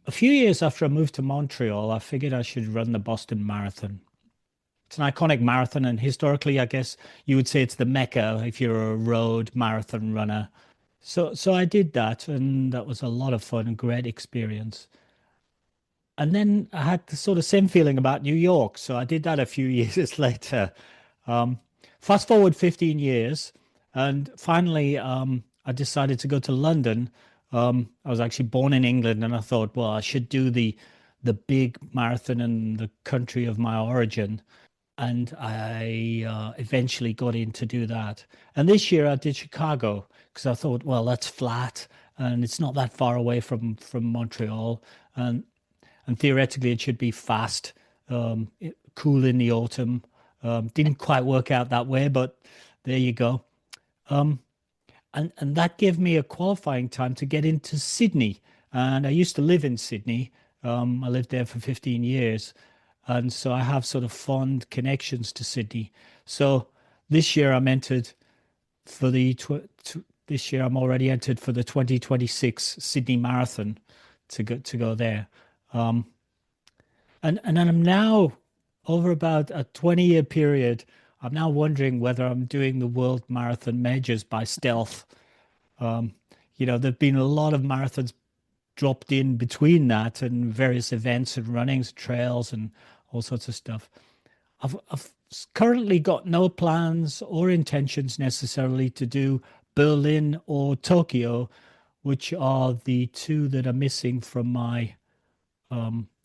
A few years after I moved to Montreal, I figured I should run the Boston Marathon. It's an iconic marathon, and historically, I guess you would say it's the Mecca if you're a road marathon runner. So I did that, and that was a lot of fun and great experience. And then I had the sort of same feeling about New York, so I did that a few years later. Um, Fast forward 15 years, and finally, I decided to go to London. I was actually born in England, and I thought, well, I should do the big marathon in the country of my origin. And I eventually got in to do that. And this year I did Chicago because I thought, well, that's flat and it's not that far away from Montreal, and theoretically it should be fast, cool in the autumn. Didn't quite work out that way, but there you go. Um, and that gave me a qualifying time to get into Sydney. And I used to live in Sydney. I lived there for 15 years. And so I have sort of fond connections to Sydney. So this year I'm entered for this year I'm already entered for the 2026 Sydney Marathon to go there. Um, and then I'm now over about a 20-year period. I'm now wondering whether I'm doing the World Marathon Majors by stealth. Um, there've been a lot of marathons dropped in between that and various events and runnings, trails, and all sorts of stuff. I've currently got no plans or intentions necessarily to do Berlin or Tokyo, which are the two that are missing from my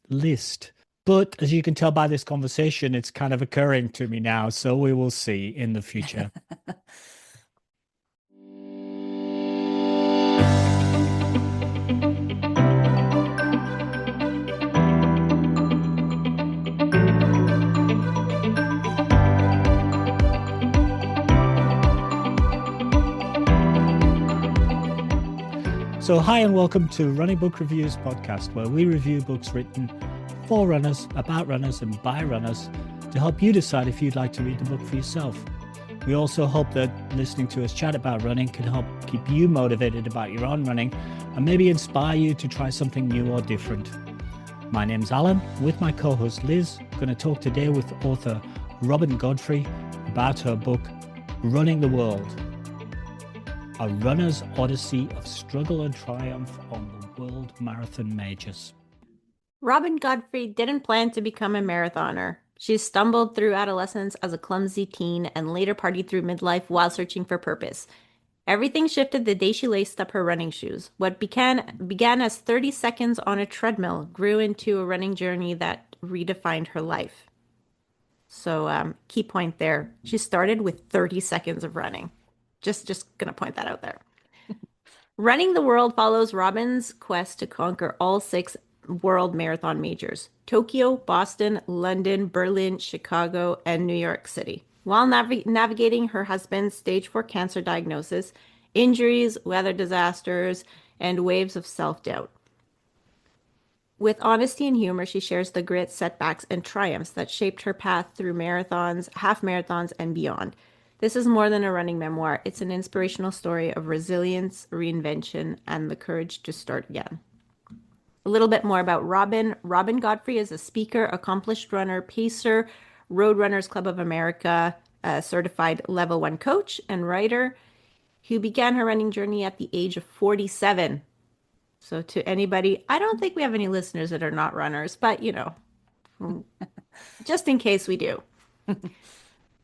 list. But as you can tell by this conversation, it's kind of occurring to me now. So we will see in the future. So, hi, and welcome to Running Book Reviews podcast, where we review books written for runners, about runners, and by runners to help you decide if you'd like to read the book for yourself. We also hope that listening to us chat about running can help keep you motivated about your own running and maybe inspire you to try something new or different. My name's Alan, with my co-host Liz. I'm going to talk today with author Robyn Godfrey about her book, Running the World, a runner's odyssey of struggle and triumph on the World Marathon Majors. Robyn Godfrey didn't plan to become a marathoner. She stumbled through adolescence as a clumsy teen and later partied through midlife while searching for purpose. Everything shifted the day she laced up her running shoes. What began as 30 seconds on a treadmill grew into a running journey that redefined her life. So, key point there. She started with 30 seconds of running. Just gonna point that out there. Running the World follows Robyn's quest to conquer all 6 world marathon majors: Tokyo, Boston, London, Berlin, Chicago, and New York City, while navigating her husband's stage 4 cancer diagnosis, injuries, weather disasters, and waves of self-doubt. With honesty and humor, she shares the grit, setbacks, and triumphs that shaped her path through marathons, half marathons, and beyond. This is more than a running memoir. It's an inspirational story of resilience, reinvention, and the courage to start again. A little bit more about Robyn. Robyn Godfrey is a speaker, accomplished runner, pacer, Road Runners Club of America, a certified level 1 coach, and writer who began her running journey at the age of 47. So to anybody, I don't think we have any listeners that are not runners, but just in case we do.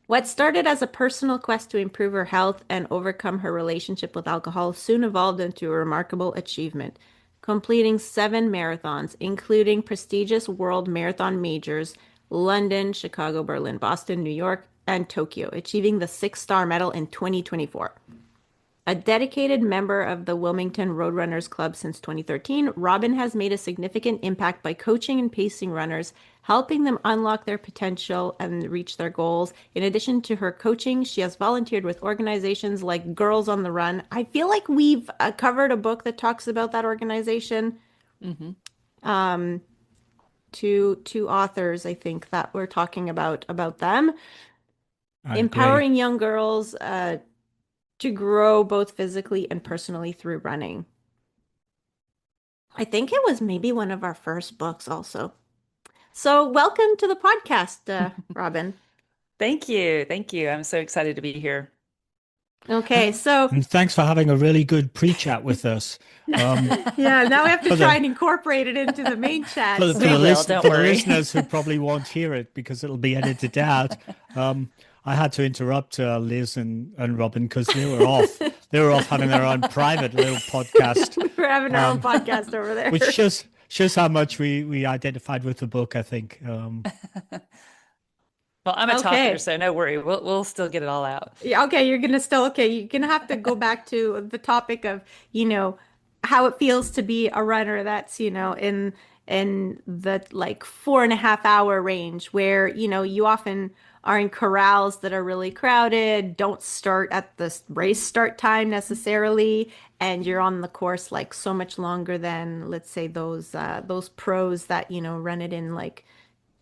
What started as a personal quest to improve her health and overcome her relationship with alcohol soon evolved into a remarkable achievement, completing 7 marathons, including prestigious world marathon majors, London, Chicago, Berlin, Boston, New York, and Tokyo, achieving the 6-star medal in 2024. A dedicated member of the Wilmington Roadrunners Club since 2013, Robyn has made a significant impact by coaching and pacing runners, helping them unlock their potential and reach their goals. In addition to her coaching, she has volunteered with organizations like Girls on the Run. I feel like we've covered a book that talks about that organization. Two authors, I think, that we're talking about them. I agree. Empowering young girls to grow both physically and personally through running. I think it was maybe one of our first books also. So, welcome to the podcast, Robin. Thank you. Thank you. I'm so excited to be here. Okay, so And thanks for having a really good pre-chat with us. Um, yeah, now we have to for try the and incorporate it into the main chat. for We So, will, don't the worry. listeners who probably won't hear it because it'll be edited out. Um, I had to interrupt Liz and Robin because they were off. They were off having their own private little podcast, we were having our own um, podcast over which there. shows how much we identified with the book, I think. Well, I'm a talker, Okay. so no worry. We'll still get it all out. Yeah, okay, you're gonna still okay. You're gonna have to go back to the topic of, you know, how it feels to be a runner that's, in the like 4.5 hour range where, you often are in corrals that are really crowded, don't start at the race start time necessarily, and you're on the course like so much longer than, let's say, those pros that, run it in like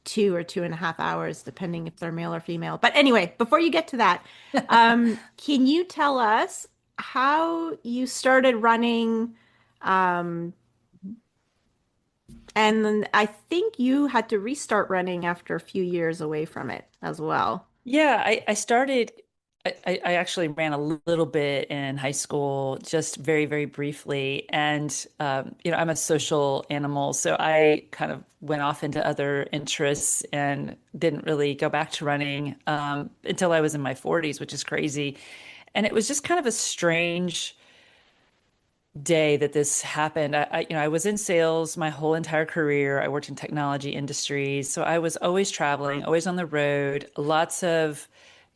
2 or 2.5 hours, depending if they're male or female. But anyway, before you get to that, can you tell us how you started running? Um, and then I think you had to restart running after a few years away from it as well. Yeah, I started, I actually ran a little bit in high school, just very, very briefly. And, I'm a social animal. So I kind of went off into other interests and didn't really go back to running until I was in my 40s, which is crazy. And it was just kind of a strange day that this happened. I was in sales my whole entire career. I worked in technology industries, so I was always traveling, always on the road, lots of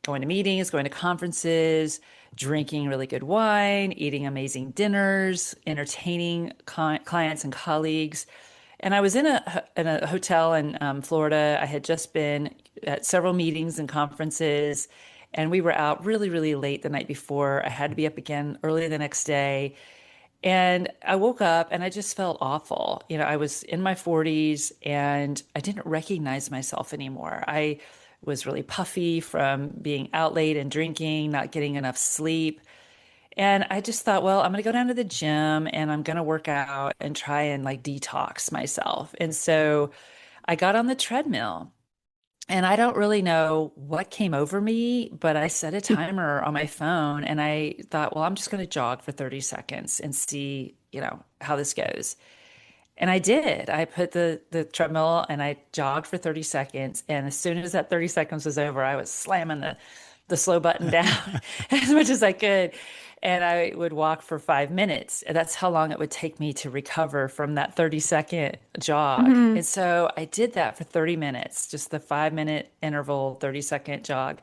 going to meetings, going to conferences, drinking really good wine, eating amazing dinners, entertaining clients and colleagues. And I was in a hotel in Florida. I had just been at several meetings and conferences, and we were out really, really late the night before. I had to be up again early the next day. And I woke up and I just felt awful. I was in my 40s and I didn't recognize myself anymore. I was really puffy from being out late and drinking, not getting enough sleep. And I just thought, well, I'm going to go down to the gym and I'm going to work out and try and like detox myself. And so I got on the treadmill. And I don't really know what came over me, but I set a timer on my phone and I thought, well, I'm just going to jog for 30 seconds and see, how this goes. And I did. I put the treadmill and I jogged for 30 seconds. And as soon as that 30 seconds was over, I was slamming the slow button down as much as I could. And I would walk for 5 minutes. And that's how long it would take me to recover from that 30-second jog. Hmm. And so I did that for 30 minutes, just the 5 minute interval, 30-second jog.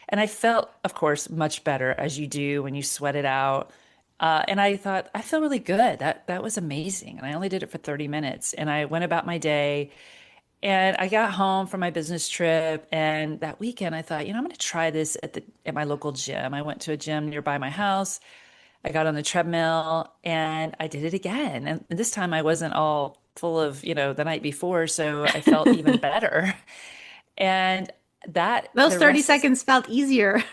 And I felt, of course, much better as you do when you sweat it out. And I thought, I feel really good. That was amazing. And I only did it for 30 minutes. And I went about my day. And I got home from my business trip, and that weekend I thought, I'm going to try this at my local gym. I went to a gym nearby my house. I got on the treadmill and I did it again. And this time I wasn't all full of, the night before, so I felt even better. And that Those the 30 rest seconds felt easier.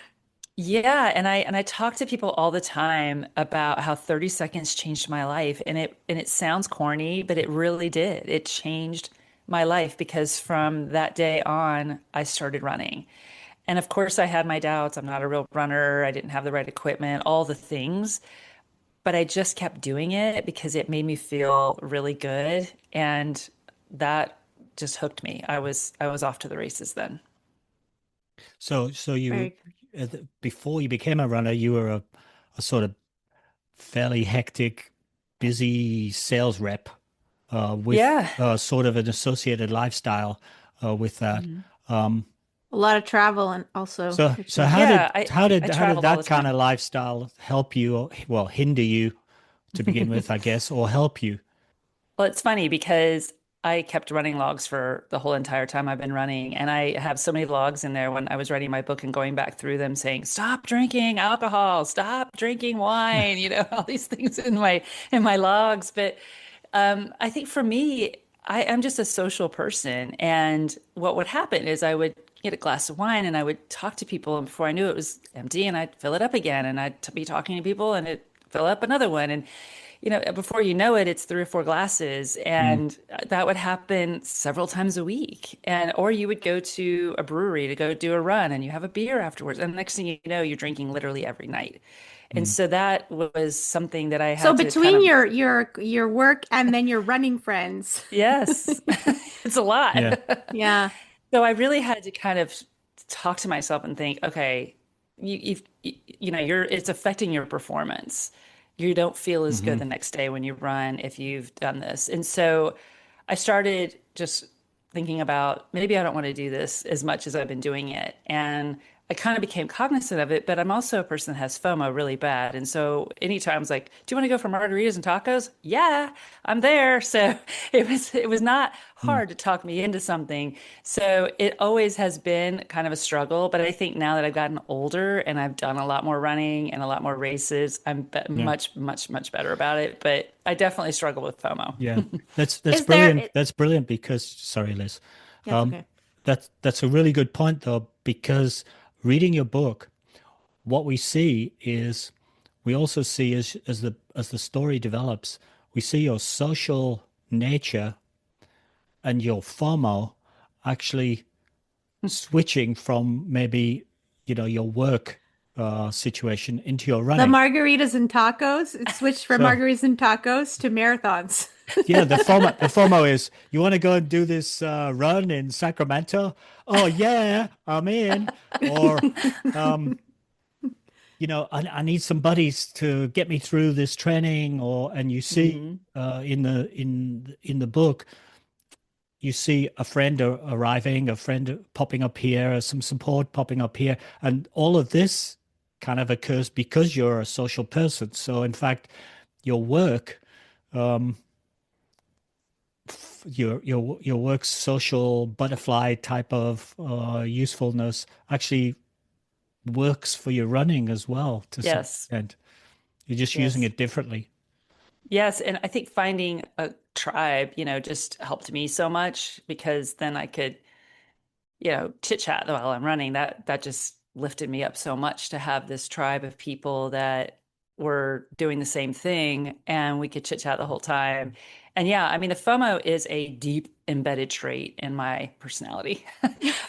yeah, and I talk to people all the time about how 30 seconds changed my life, and it sounds corny, but it really did. It changed my life because from that day on, I started running. And of course, I had my doubts. I'm not a real runner. I didn't have the right equipment, all the things, but I just kept doing it because it made me feel really good, and that just hooked me. I was off to the races then. so you Very before you became a runner, you were a sort of fairly hectic, busy sales rep with Yeah. sort of an associated lifestyle with that. Mhm. Um, a lot of travel and also so for so sure. how Yeah, did I how did I how did traveled all the that kind of time. lifestyle help you, or, well, hinder you to begin with, I guess, or help you? Well, it's funny because I kept running logs for the whole entire time I've been running. And I have so many logs in there when I was writing my book and going back through them saying, stop drinking alcohol, stop drinking wine, all these things in my logs. But I think for me, I'm just a social person. And what would happen is I would get a glass of wine and I would talk to people. And before I knew it was empty, and I'd fill it up again. And I'd be talking to people and it'd fill up another one. And before you know it, it's three or four glasses, Mm, and that would happen several times a week. And or you would go to a brewery to go do a run, and you have a beer afterwards, and the next thing you know, you're drinking literally every night. And mm. so that was something that I So had to kind between of, your work and then your running friends. yes, it's a lot. Yeah. Yeah. So I really had to kind of talk to myself and think, okay, it's affecting your performance. You don't feel as good Hmm. the next day when you run if you've done this. And so I started just thinking about maybe I don't want to do this as much as I've been doing it. And I kind of became cognizant of it, but I'm also a person that has FOMO really bad. And so anytime I was like, do you want to go for margaritas and tacos? Yeah, I'm there. So it was not Mm. hard to talk me into something. So it always has been kind of a struggle. But I think now that I've gotten older and I've done a lot more running and a lot more races, I'm Yeah. much, much, much better about it. But I definitely struggle with FOMO. Yeah. That's Is there brilliant. That's brilliant because sorry, Liz. That's Um, okay. that's a really good point though, because reading your book, what we see is we also see as the story develops, we see your social nature and your FOMO actually switching from maybe, your work situation into your The running. margaritas and tacos, it switched from So margaritas and tacos to marathons. yeah, the FOMO is you want to go and do this run in Sacramento? Oh yeah, I'm in. Or um, I need some buddies to get me through this training. Or and you see Hmm. in the book, you see a friend arriving, a friend popping up here, some support popping up here, and all of this kind of occurs because you're a social person. So in fact, your work. Um, your work's social butterfly type of usefulness actually works for your running as well to some Yes. extent. You're just using Yes. it differently. Yes, and I think finding a tribe, just helped me so much because then I could, chit chat while I'm running. That just lifted me up so much to have this tribe of people that were doing the same thing and we could chit chat the whole time. And yeah, I mean, the FOMO is a deep embedded trait in my personality.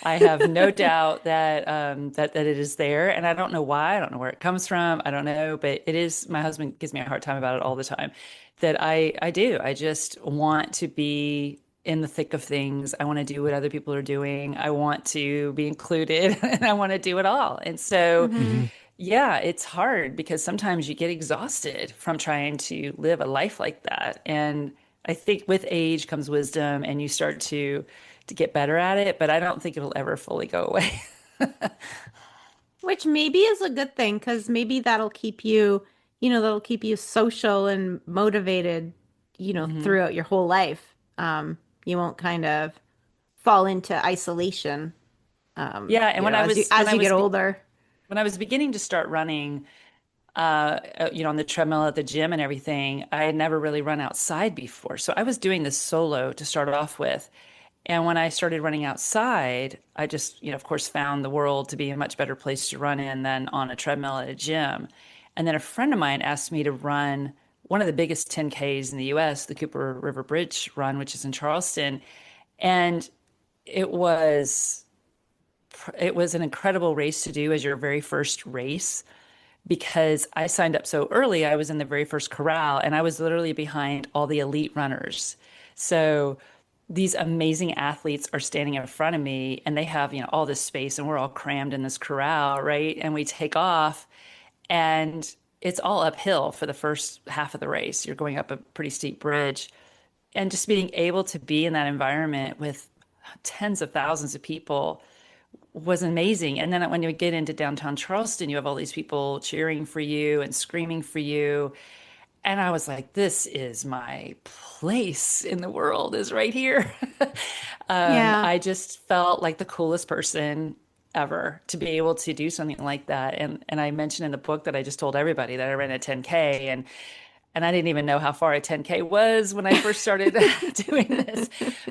I have no doubt that it is there, and I don't know why. I don't know where it comes from. I don't know, but it is. My husband gives me a hard time about it all the time. That I do. I just want to be in the thick of things. I want to do what other people are doing. I want to be included, and I want to do it all. And so, Hmm. Hmm. yeah, it's hard because sometimes you get exhausted from trying to live a life like that. And I think with age comes wisdom, and you start to get better at it, but I don't think it'll ever fully go away. Which maybe is a good thing because maybe that'll keep you social and motivated, Hmm. throughout your whole life. You won't kind of fall into isolation, Yeah, and when I as you was when as I you get was older. when I was beginning to start running, on the treadmill at the gym and everything, I had never really run outside before. So I was doing this solo to start off with. And when I started running outside, I just, of course, found the world to be a much better place to run in than on a treadmill at a gym. And then a friend of mine asked me to run one of the biggest 10Ks in the US, the Cooper River Bridge Run, which is in Charleston. And it was it was an incredible race to do as your very first race because I signed up so early. I was in the very first corral and I was literally behind all the elite runners. So these amazing athletes are standing in front of me and they have, all this space and we're all crammed in this corral, right? And we take off and it's all uphill for the first half of the race. You're going up a pretty steep bridge. And just being able to be in that environment with tens of thousands of people was amazing. And then when you get into downtown Charleston, you have all these people cheering for you and screaming for you. And I was like, this is my place in the world, is right here. Yeah. I just felt like the coolest person ever to be able to do something like that. And I mentioned in the book that I just told everybody that I ran a 10K and I didn't even know how far a 10K was when I first started doing this.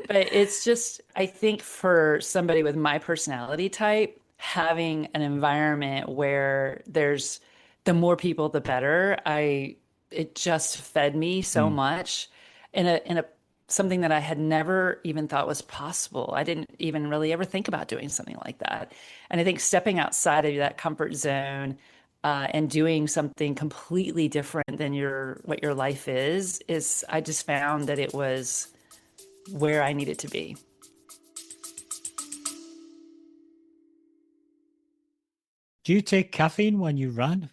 But it's just, I think for somebody with my personality type, having an environment where there's the more people, the better. it just fed me so Mm. much in a something that I had never even thought was possible. I didn't even really ever think about doing something like that. And I think stepping outside of that comfort zone and doing something completely different than what your life is I just found that it was where I needed to be. Do you take caffeine when you run?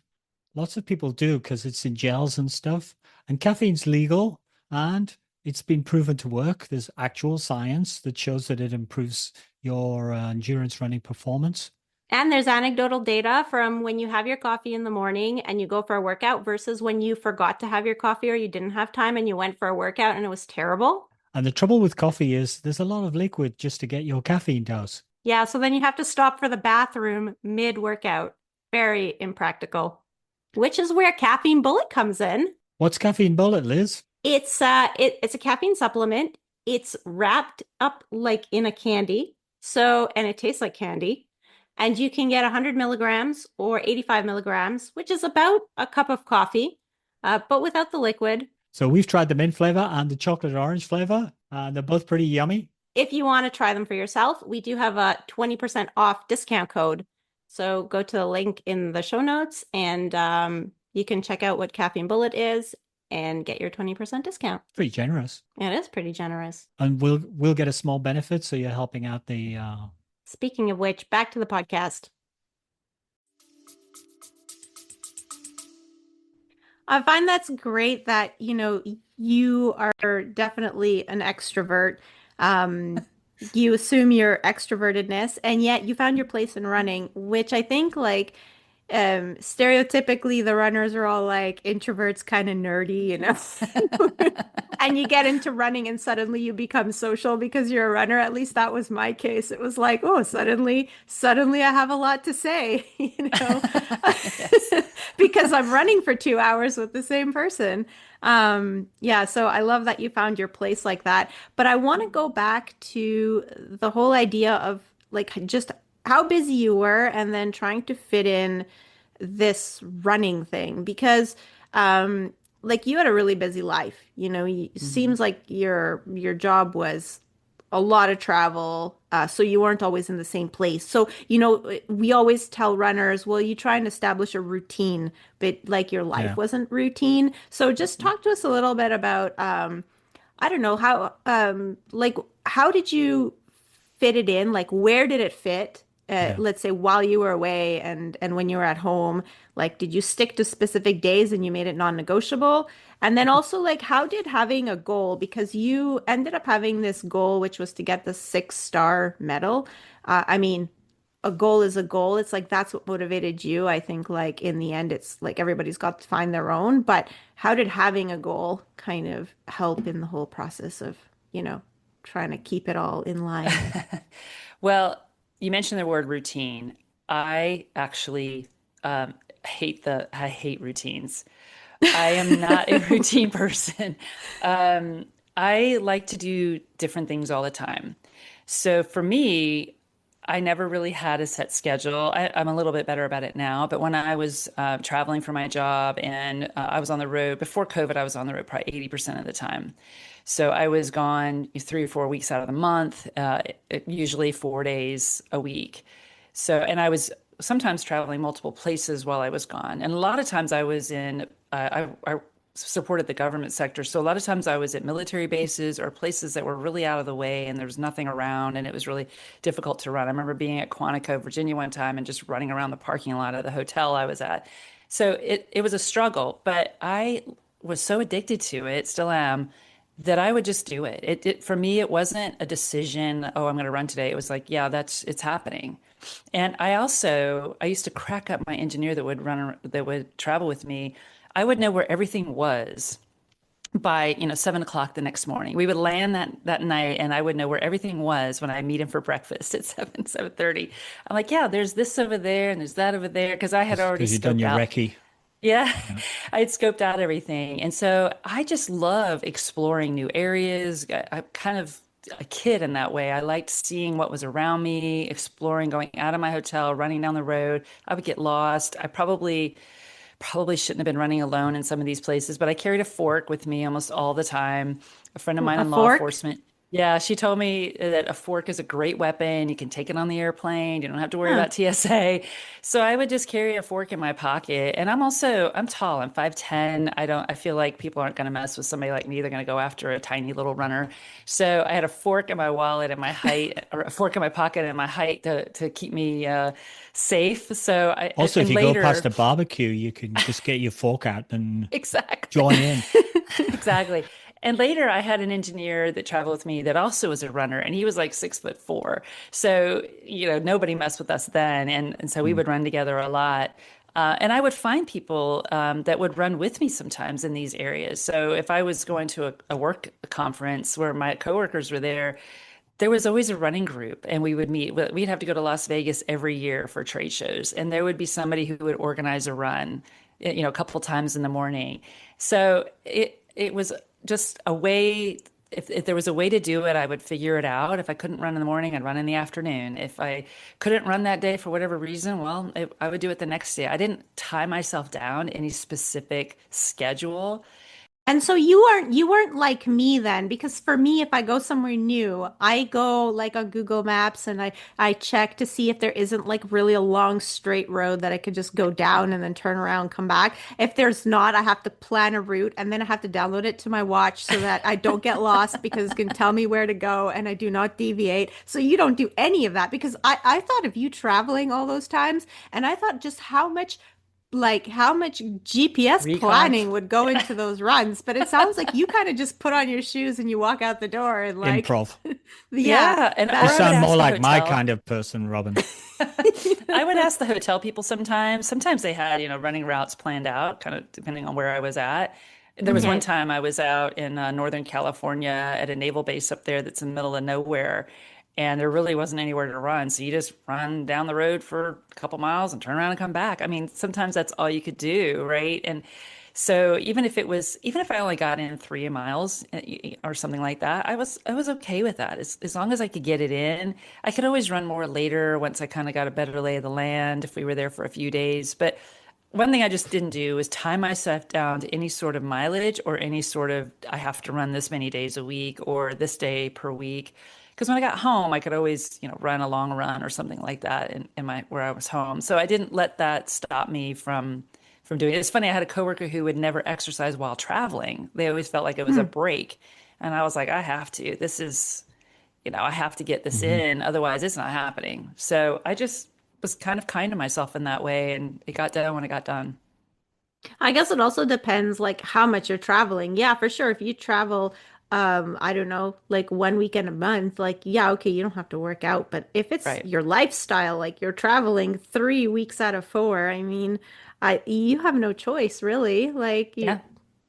Lots of people do because it's in gels and stuff. And caffeine's legal and it's been proven to work. There's actual science that shows that it improves your endurance running performance. And there's anecdotal data from when you have your coffee in the morning and you go for a workout versus when you forgot to have your coffee or you didn't have time and you went for a workout and it was terrible. And the trouble with coffee is there's a lot of liquid just to get your caffeine dose. Yeah, so then you have to stop for the bathroom mid-workout. Very impractical. Which is where Caffeine Bullet comes in. What's caffeine bullet, Liz? It's a caffeine supplement. It's wrapped up like in a candy. So, and it tastes like candy. And you can get 100 milligrams or 85 milligrams, which is about a cup of coffee, but without the liquid. So we've tried the mint flavor and the chocolate orange flavor, and they're both pretty yummy. If you want to try them for yourself, we do have a 20% off discount code. So go to the link in the show notes and you can check out what Caffeine Bullet is and get your 20% discount. Pretty generous. It is pretty generous. And we'll get a small benefit, so you're helping out the Speaking of which, back to the podcast. I find that's great that, you are definitely an extrovert. Um, you assume your extrovertedness, and yet you found your place in running, which I think like stereotypically the runners are all like introverts, kind of nerdy, and you get into running and suddenly you become social because you're a runner. At least that was my case. It was like, oh, suddenly I have a lot to say, Yes. because I'm running for 2 hours with the same person. Yeah, so I love that you found your place like that. But I want to go back to the whole idea of like just how busy you were and then trying to fit in this running thing because like you had a really busy life. It Mhm. seems like your job was a lot of travel, so you weren't always in the same place. So, we always tell runners, well, you try and establish a routine, but like your life yeah. wasn't routine. So just talk to us a little bit about, I don't know, like, how did you fit it in? Like, where did it fit? Yeah. Let's say while you were away and when you were at home, like, did you stick to specific days and you made it non-negotiable? And then also, like, how did having a goal, because you ended up having this goal, which was to get the 6-star medal. I mean, a goal is a goal. It's like that's what motivated you. I think, like, in the end, it's like everybody's got to find their own. But how did having a goal kind of help in the whole process of, trying to keep it all in line? Well, you mentioned the word routine. I actually um, I hate routines. I am not a routine person. I like to do different things all the time. So for me, I never really had a set schedule. I'm a little bit better about it now, but when I was traveling for my job and I was on the road before COVID, I was on the road probably 80% of the time. So I was gone 3 or 4 weeks out of the month, usually 4 days a week. So, and I was sometimes traveling multiple places while I was gone. And a lot of times I was I supported the government sector. So a lot of times I was at military bases or places that were really out of the way and there was nothing around and it was really difficult to run. I remember being at Quantico, Virginia one time and just running around the parking lot of the hotel I was at. So it was a struggle, but I was so addicted to it, still am, that I would just do it. For me, it wasn't a decision, oh, I'm going to run today. It was like, yeah, it's happening. And I used to crack up my engineer that would travel with me. I would know where everything was by 7 o'clock the next morning. We would land that night, and I would know where everything was when I meet him for breakfast at 7:30. I'm like, yeah, there's this over there and there's that over there because I had already Because you've done scoped your out. recce. Yeah, Yeah. I had scoped out everything. And so I just love exploring new areas. I'm kind of a kid in that way. I liked seeing what was around me, exploring, going out of my hotel, running down the road. I would get lost. I probably probably shouldn't have been running alone in some of these places, but I carried a fork with me almost all the time. A friend of mine A in law fork? enforcement, yeah, she told me that a fork is a great weapon. You can take it on the airplane. You don't have to worry Huh. about TSA. So I would just carry a fork in my pocket. And I'm tall. I'm 5'10". I feel like people aren't going to mess with somebody like me. They're going to go after a tiny little runner. So I had a fork in my wallet and my height, or a fork in my pocket and my height to keep me safe. So Also, if and you go past later, a barbecue, you can just get your fork out and exactly. join in. Exactly. And later, I had an engineer that traveled with me that also was a runner, and he was like 6'4". So, nobody messed with us then. And so we Mm. would run together a lot. And I would find people that would run with me sometimes in these areas. So if I was going to a work conference where my coworkers were there was always a running group, and we would meet. We'd have to go to Las Vegas every year for trade shows, and there would be somebody who would organize a run, a couple times in the morning. So it was just a way. If there was a way to do it, I would figure it out. If I couldn't run in the morning, I'd run in the afternoon. If I couldn't run that day for whatever reason, well, I would do it the next day. I didn't tie myself down any specific schedule. And so you weren't like me then, because for me, if I go somewhere new, I go like on Google Maps and I check to see if there isn't like really a long straight road that I could just go down and then turn around, come back. If there's not, I have to plan a route and then I have to download it to my watch so that I don't get lost because it's going to tell me where to go and I do not deviate. So you don't do any of that because I thought of you traveling all those times and I thought just how much GPS Recon. planning would go into those runs, but it sounds like you kind of just put on your shoes and you walk out the door and like, Improv. yeah, Yeah, You or I would sound that's more ask the like my hotel. kind of person, Robin. I would ask the hotel people sometimes. Sometimes they had, running routes planned out, kind of depending on where I was at. There was one okay. time I was out in Northern California at a naval base up there that's in the middle of nowhere, and there really wasn't anywhere to run. So you just run down the road for a couple miles and turn around and come back. I mean, sometimes that's all you could do, right? And so even if I only got in 3 miles or something like that, I was okay with that. As long as I could get it in. I could always run more later once I kind of got a better lay of the land if we were there for a few days. But one thing I just didn't do was tie myself down to any sort of mileage or any sort of I have to run this many days a week or this day per week. Because when I got home, I could always, run a long run or something like that in my where I was home. So I didn't let that stop me from doing it. It's funny, I had a coworker who would never exercise while traveling. They always felt like it was a Hmm. break. And I was like, I have to. This is, I have to get this Mhm. in, otherwise it's not happening. So I just was kind to myself in that way, and it got done when it got done. I guess it also depends like how much you're traveling. Yeah, for sure. If you travel, I don't know, like one weekend a month, like, yeah, okay, you don't have to work out. But if it's Right. your lifestyle, like you're traveling 3 weeks out of four, I mean, you have no choice really. Like you, Yeah.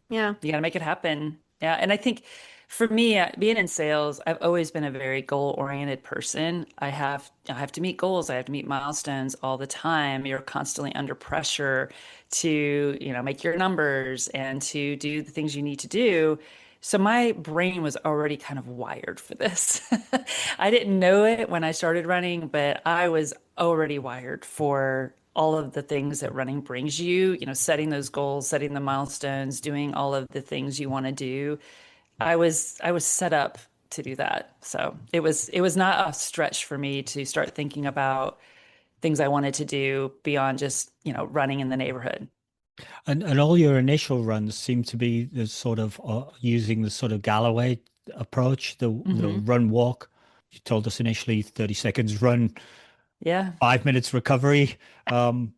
yeah. You got to make it happen. Yeah. And I think for me, being in sales, I've always been a very goal-oriented person. I have to meet goals. I have to meet milestones all the time. You're constantly under pressure to, make your numbers and to do the things you need to do. So my brain was already kind of wired for this. I didn't know it when I started running, but I was already wired for all of the things that running brings you, setting those goals, setting the milestones, doing all of the things you want to do. I was set up to do that. So it was not a stretch for me to start thinking about things I wanted to do beyond just, running in the neighborhood. And all your initial runs seem to be the sort of using the sort of Galloway approach, the Hmm. run walk. You told us initially 30 seconds run, Yeah. 5 minutes recovery. Um,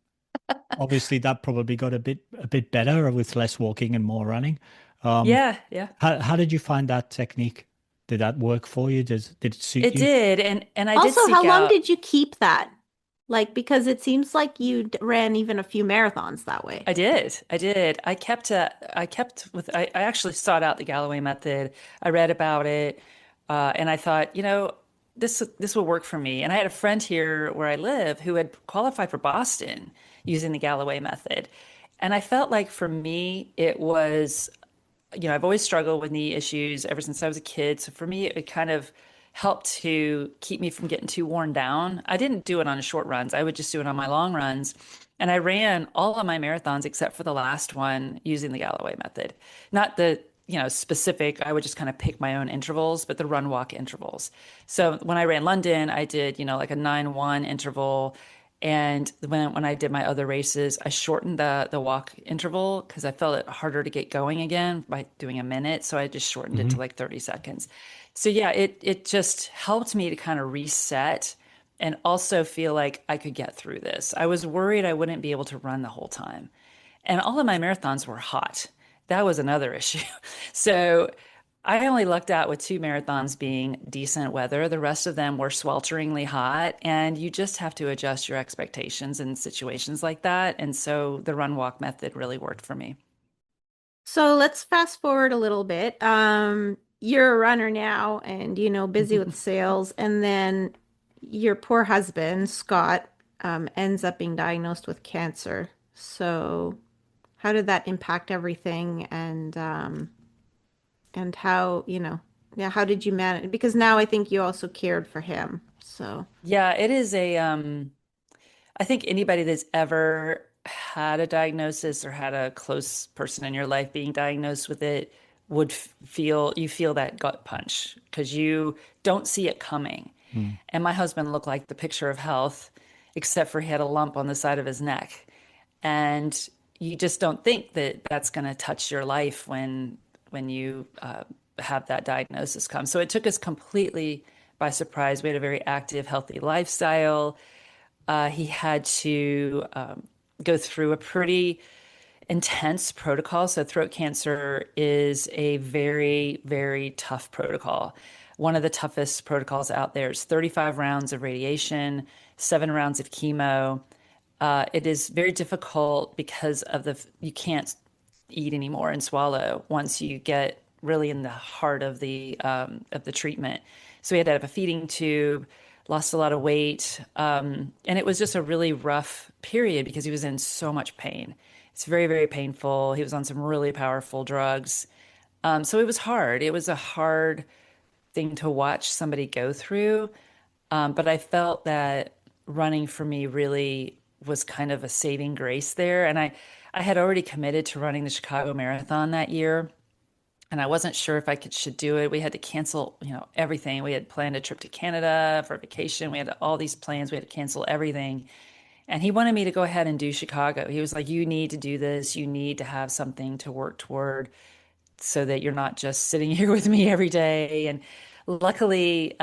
Obviously that probably got a bit better with less walking and more running. Um, Yeah. Yeah. how did you find that technique? Did that work for you? Did it suit It you? did. And I did Also, how seek long out. did you keep that? Like, because it seems like you ran even a few marathons that way. I did. I did. I kept with, I actually sought out the Galloway method. I read about it. And I thought, this will work for me. And I had a friend here where I live who had qualified for Boston using the Galloway method. And I felt like for me, it was, I've always struggled with knee issues ever since I was a kid. So for me, it kind of helped to keep me from getting too worn down. I didn't do it on short runs. I would just do it on my long runs. And I ran all of my marathons except for the last one using the Galloway method. Not the, specific, I would just kind of pick my own intervals, but the run walk intervals. So when I ran London, I did, like a 9-1 interval. And when I did my other races, I shortened the walk interval because I felt it harder to get going again by doing a minute. So I just shortened it to Hmm. like 30 seconds. So yeah, it just helped me to kind of reset and also feel like I could get through this. I was worried I wouldn't be able to run the whole time. And all of my marathons were hot. That was another issue. So I only lucked out with two marathons being decent weather. The rest of them were swelteringly hot, and you just have to adjust your expectations in situations like that. And so the run walk method really worked for me. So let's fast forward a little bit. You're a runner now and, busy with sales. And then your poor husband, Scott, ends up being diagnosed with cancer. So how did that impact everything? And how, yeah, how did you manage? Because now I think you also cared for him. So, Yeah, it is I think anybody that's ever had a diagnosis or had a close person in your life being diagnosed with it would feel that gut punch because you don't see it coming. Mm. And my husband looked like the picture of health, except for he had a lump on the side of his neck. And you just don't think that that's going to touch your life when you have that diagnosis come. So it took us completely by surprise. We had a very active, healthy lifestyle. He had to go through a pretty intense protocol. So, throat cancer is a very, very tough protocol. One of the toughest protocols out there is 35 rounds of radiation, 7 rounds of chemo. It is very difficult because of you can't eat anymore and swallow once you get really in the heart of the treatment. So we had to have a feeding tube, lost a lot of weight, and it was just a really rough period because he was in so much pain. It's very, very painful. He was on some really powerful drugs. So it was hard. It was a hard thing to watch somebody go through. But I felt that running for me really was kind of a saving grace there. And I had already committed to running the Chicago Marathon that year. And I wasn't sure if should do it. We had to cancel, everything. We had planned a trip to Canada for vacation. We had all these plans. We had to cancel everything. And he wanted me to go ahead and do Chicago. He was like, you need to do this. You need to have something to work toward so that you're not just sitting here with me every day. And luckily,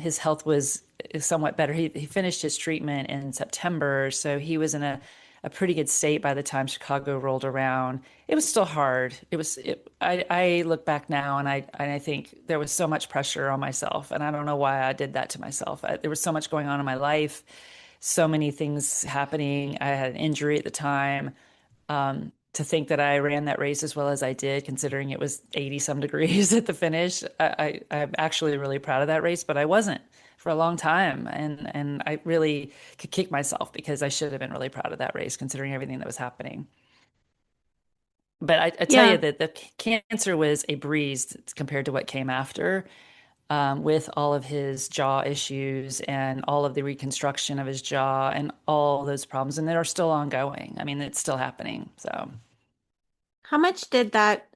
his health was somewhat better. He finished his treatment in September, so he was in a pretty good state by the time Chicago rolled around. It was still hard. I look back now and I think there was so much pressure on myself, and I don't know why I did that to myself. There was so much going on in my life, so many things happening. I had an injury at the time. To think that I ran that race as well as I did, considering it was 80 some degrees at the finish. I'm actually really proud of that race, but I wasn't for a long time. And I really could kick myself because I should have been really proud of that race, considering everything that was happening. But I tell you yeah. that the cancer was a breeze compared to what came after, with all of his jaw issues and all of the reconstruction of his jaw and all those problems. And they are still ongoing. I mean, it's still happening. So. How much did that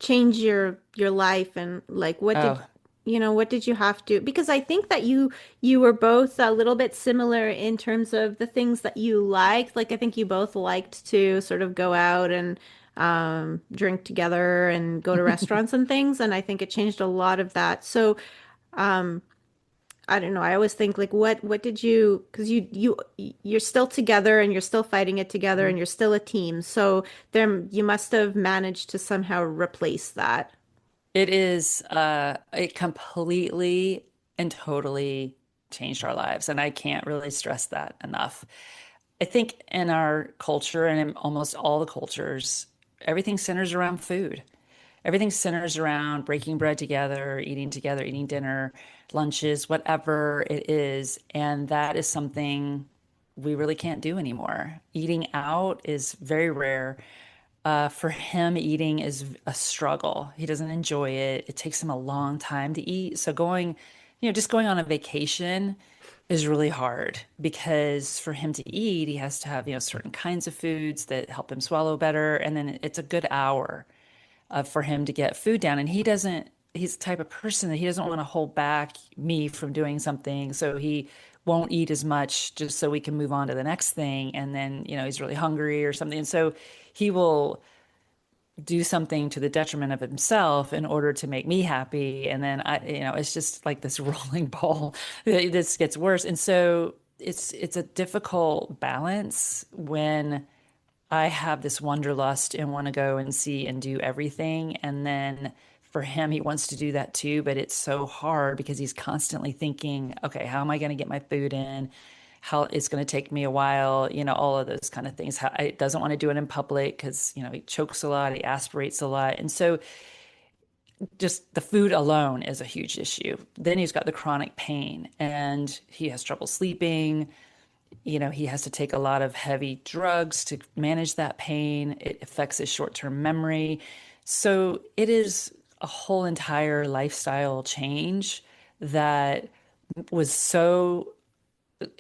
change your life and like Oh, what did you have to because I think that you were both a little bit similar in terms of the things that you liked. Like I think you both liked to sort of go out and drink together and go to restaurants and things, and I think it changed a lot of that. So I don't know. I always think like what did you because you're still together and you're still fighting it together and you're still a team. So there you must have managed to somehow replace that. it is it completely and totally changed our lives, and I can't really stress that enough. I think in our culture and in almost all the cultures, everything centers around food. Everything centers around breaking bread together, eating dinner, lunches, whatever it is. And that is something we really can't do anymore. Eating out is very rare. For him, eating is a struggle. He doesn't enjoy it. It takes him a long time to eat. So going just going on a vacation is really hard because for him to eat, he has to have, certain kinds of foods that help him swallow better. And then it's a good hour for him to get food down. And he's the type of person that he doesn't want to hold back me from doing something. So he won't eat as much just so we can move on to the next thing. And then, he's really hungry or something. And so he will do something to the detriment of himself in order to make me happy. And then it's just like this rolling ball. This gets worse. And so it's a difficult balance when I have this wanderlust and want to go and see and do everything. And then for him, he wants to do that too, but it's so hard because he's constantly thinking, okay, how am I going to get my food in? How it's going to take me a while, all of those kind of things. How he doesn't want to do it in public because, he chokes a lot, he aspirates a lot. And so just the food alone is a huge issue. Then he's got the chronic pain and he has trouble sleeping. He has to take a lot of heavy drugs to manage that pain. It affects his short-term memory. So it is a whole entire lifestyle change that was so,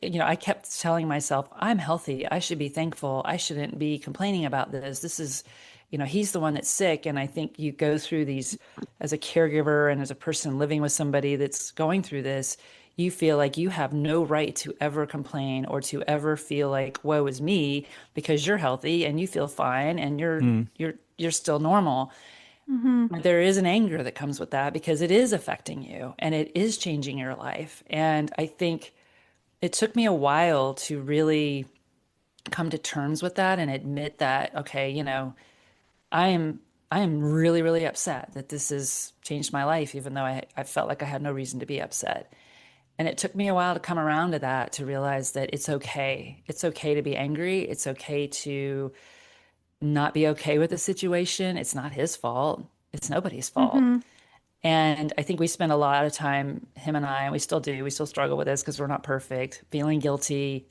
I kept telling myself, I'm healthy. I should be thankful. I shouldn't be complaining about this. This is, he's the one that's sick. And I think you go through these as a caregiver and as a person living with somebody that's going through this, you feel like you have no right to ever complain or to ever feel like woe is me because you're healthy and you feel fine and Mm. you're still normal. Mm-hmm. But there is an anger that comes with that because it is affecting you and it is changing your life. And I think it took me a while to really come to terms with that and admit that, okay, I am I am really, really upset that this has changed my life, even though I felt like I had no reason to be upset. And it took me a while to come around to that, to realize that it's okay. It's okay to be angry. It's okay to not be okay with the situation. It's not his fault. It's nobody's fault. Mm-hmm. And I think we spend a lot of time, him and I, and we still do, we still struggle with this because we're not perfect, feeling guilty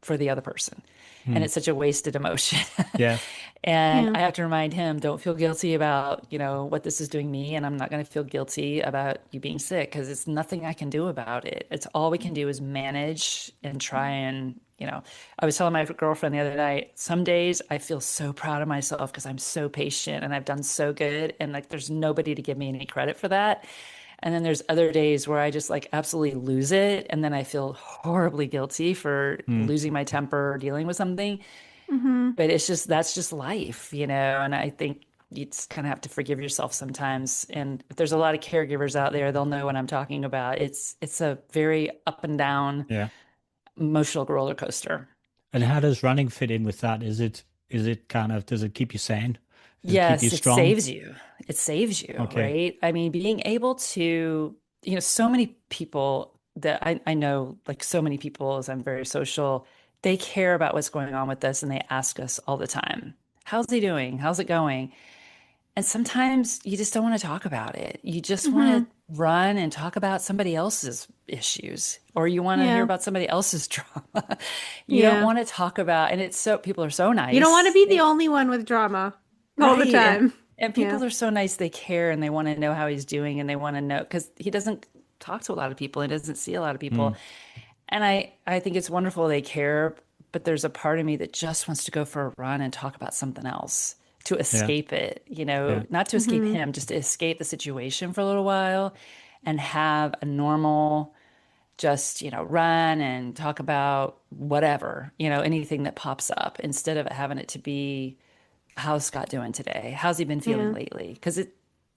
for the other person. And Mm. it's such a wasted emotion. Yeah. And Yeah. I have to remind him, don't feel guilty about, what this is doing me. And I'm not going to feel guilty about you being sick because it's nothing I can do about it. It's all we can do is manage and try and, I was telling my girlfriend the other night, some days I feel so proud of myself because I'm so patient and I've done so good. And like, there's nobody to give me any credit for that. And then there's other days where I just like absolutely lose it. And then I feel horribly guilty for Mm. losing my temper or dealing with something. Mm-hmm. But that's just life, And I think you just kind of have to forgive yourself sometimes. And if there's a lot of caregivers out there, they'll know what I'm talking about. It's a very up and down Yeah. emotional roller coaster. And how does running fit in with that? Is it kind of, does it keep you sane? Does it keep you Yes, it strong? saves you. It saves you, Okay. right? I mean, being able to, so many people that I know, like so many people, as I'm very social, they care about what's going on with us and they ask us all the time, how's he doing? How's it going? And sometimes you just don't want to talk about it. You just want Mm-hmm. to run and talk about somebody else's issues, or you want to hear Yeah. about somebody else's drama. You don't Yeah. want to talk about, and it's so people are so You don't want to nice. be the only one with drama all the Right. And time. and Yeah. people are so nice. They care and they want to know how he's doing and they want to know because he doesn't talk to a lot of people. He doesn't see a lot of people. Mm. And I think it's wonderful they care, but there's a part of me that just wants to go for a run and talk about something else to Yeah. escape it, Yeah. not to escape Mm-hmm. him, just to escape the situation for a little while and have a normal just, run and talk about whatever, anything that pops up instead of having it to be how's Scott doing today? How's he been feeling Yeah. lecally? Because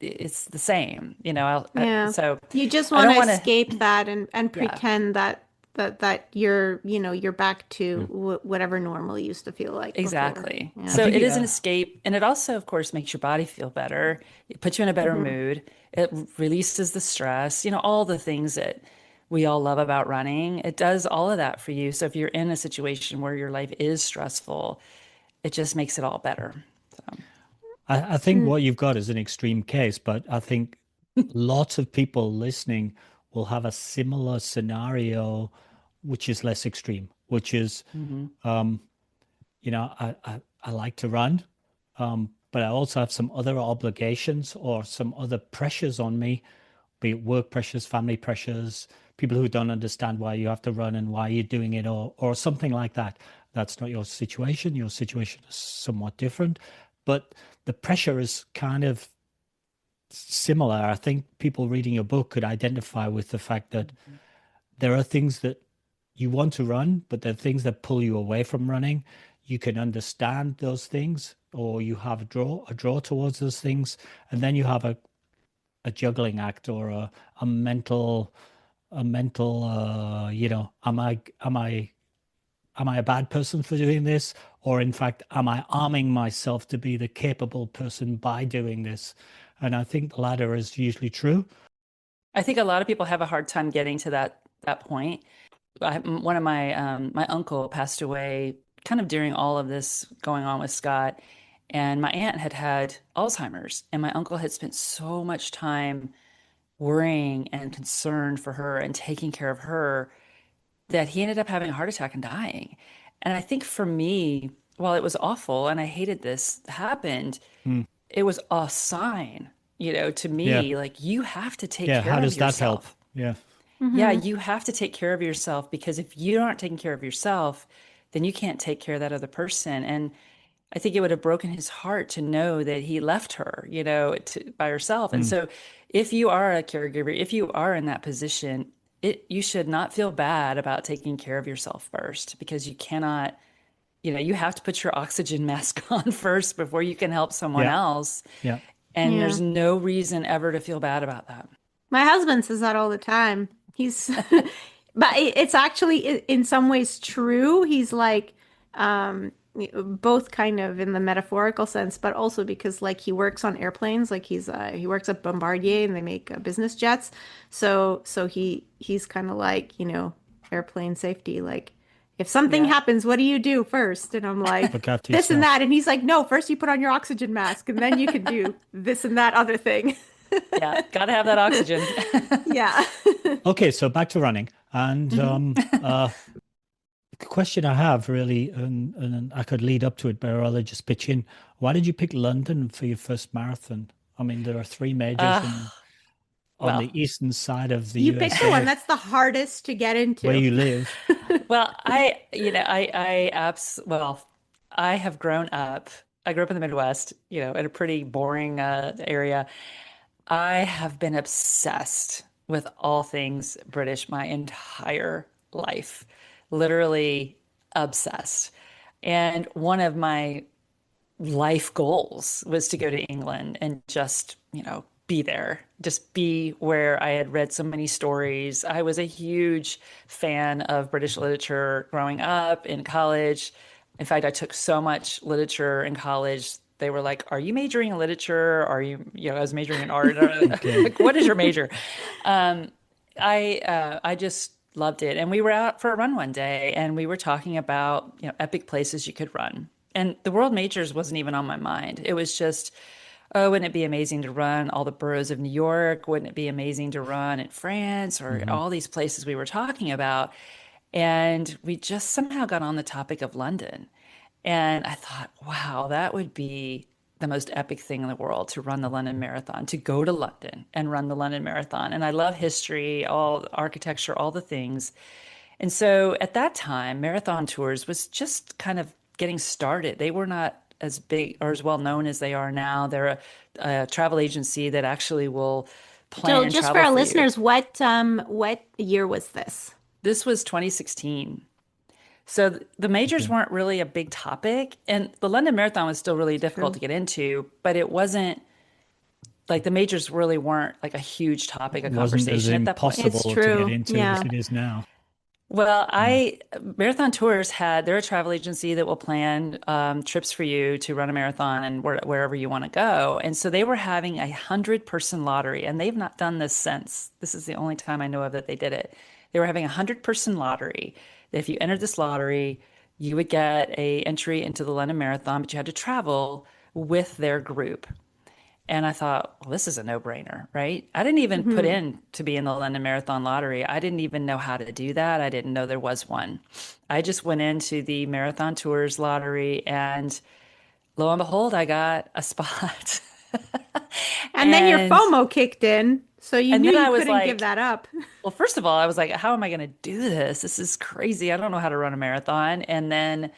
it's the same, Yeah. so You just I want don't to want to, escape that and yeah, pretend that you're back to Mm. whatever normal used to feel like before. exactly. I Yeah. So think it is an yeah. escape, and it also, of course, makes your body feel better. It puts you in a better Mm-hmm. mood. It releases the stress, all the things that we all love about running. It does all of that for you. So if you're in a situation where your life is stressful, it just makes it all better. So, I think what you've got is an extreme case, but I think lots of people listening will have a similar scenario, which is less extreme, which is, mhm. um, I like to run, but I also have some other obligations or some other pressures on me, be it work pressures, family pressures, people who don't understand why you have to run and why you're doing it, or something like that. That's not your situation. Your situation is somewhat different, but the pressure is kind of similar. I think people reading your book could identify with the fact that there are things that you want to run, but there are things that pull you away from running. You can understand those things, or you have a draw towards those things, and then you have a juggling act or a mental am I a bad person for doing this? Or in fact, am I arming myself to be the capable person by doing this? And I think the latter is usually true. I think a lot of people have a hard time getting to that point. One of my uncle passed away kind of during all of this going on with Scott, and my aunt had Alzheimer's, and my uncle had spent so much time worrying and concerned for her and taking care of her that he ended up having a heart attack and dying. And I think for me, while it was awful and I hated this happened, Hmm. it was a sign, to Yeah. me, like you have to take Yeah. care How of does that help? yourself. Yeah. Yeah, Hmm. you have to take care of yourself because if you aren't taking care of yourself, then you can't take care of that other person. And I think it would have broken his heart to know that he left her, by herself. And Hmm. so if you are a caregiver, if you are in that position, you should not feel bad about taking care of yourself first because you cannot, you have to put your oxygen mask on first before you can help someone Yeah. else. Yeah. And Yeah. there's no reason ever to feel bad about that. My husband says that all the time. He's, but it's actually in some ways true. He's like, both kind of in the metaphorical sense, but also because like he works on airplanes, like he works at Bombardier and they make business jets. So he's kind of like, airplane safety. Like if something Yeah. happens, what do you do first? And I'm like, Look after this and yourself. that. And he's like, no, first you put on your oxygen mask and then you can do this and that other thing. Yeah. Got to have that oxygen. Yeah. Okay, so back to running. And Mhm. the question I have really, and I could lead up to it, but I'd rather just pitch in. Why did you pick London for your first marathon? I mean, there are three majors Uh, on well, the eastern side of the You picked the one USA that's the hardest to get where into. you live. well, well, I have grown up. I grew up in the Midwest, in a pretty boring area. I have been obsessed with all things British my entire life, literally obsessed. And one of my life goals was to go to England and just, be there, just be where I had read so many stories. I was a huge fan of British literature growing up in college. In fact, I took so much literature in college. They were like, "Are you majoring in literature? Are you, I was majoring in art. Okay. Like, what is your major?" Um, I just loved it. And we were out for a run one day and we were talking about, epic places you could run. And the world majors wasn't even on my mind. It was just, oh, wouldn't it be amazing to run all the boroughs of New York? Wouldn't it be amazing to run in France or Hmm. all these places we were talking about? And we just somehow got on the topic of London. And I thought, wow, that would be the most epic thing in the world to run the London Marathon, to go to London and run the London Marathon. And I love history, all the architecture, all the things. And so at that time, Marathon Tours was just kind of getting started. They were not as big or as well known as they are now. They're a travel agency that actually will So plan just for travel our for you. listeners, what year was this? This was 2016. So the majors Okay. weren't really a big topic, and the London Marathon was still really difficult True. to get into, but it wasn't like the majors really weren't like a huge topic of Wasn't as conversation at that point. It's impossible to get true. into as Yeah. it is now. Well, Mm. Marathon Tours they're a travel agency that will plan trips for you to run a marathon and wherever you want to go. And so they were having 100-person lottery, and they've not done this since. This is the only time I know of that they did it. They were having 100-person lottery. If you entered this lottery, you would get a entry into the London Marathon, but you had to travel with their group. And I thought, well, this is a no-brainer, right? I didn't even put Hmm. in to be in the London Marathon lottery. I didn't even know how to do that. I didn't know there was one. I just went into the Marathon Tours lottery, and lo and behold, I got a spot. And then your And FOMO kicked in. So you And knew then you I was couldn't give like, that up. well, first of all, I was like, how am I going to do this? This is crazy. I don't know how to run a marathon. And then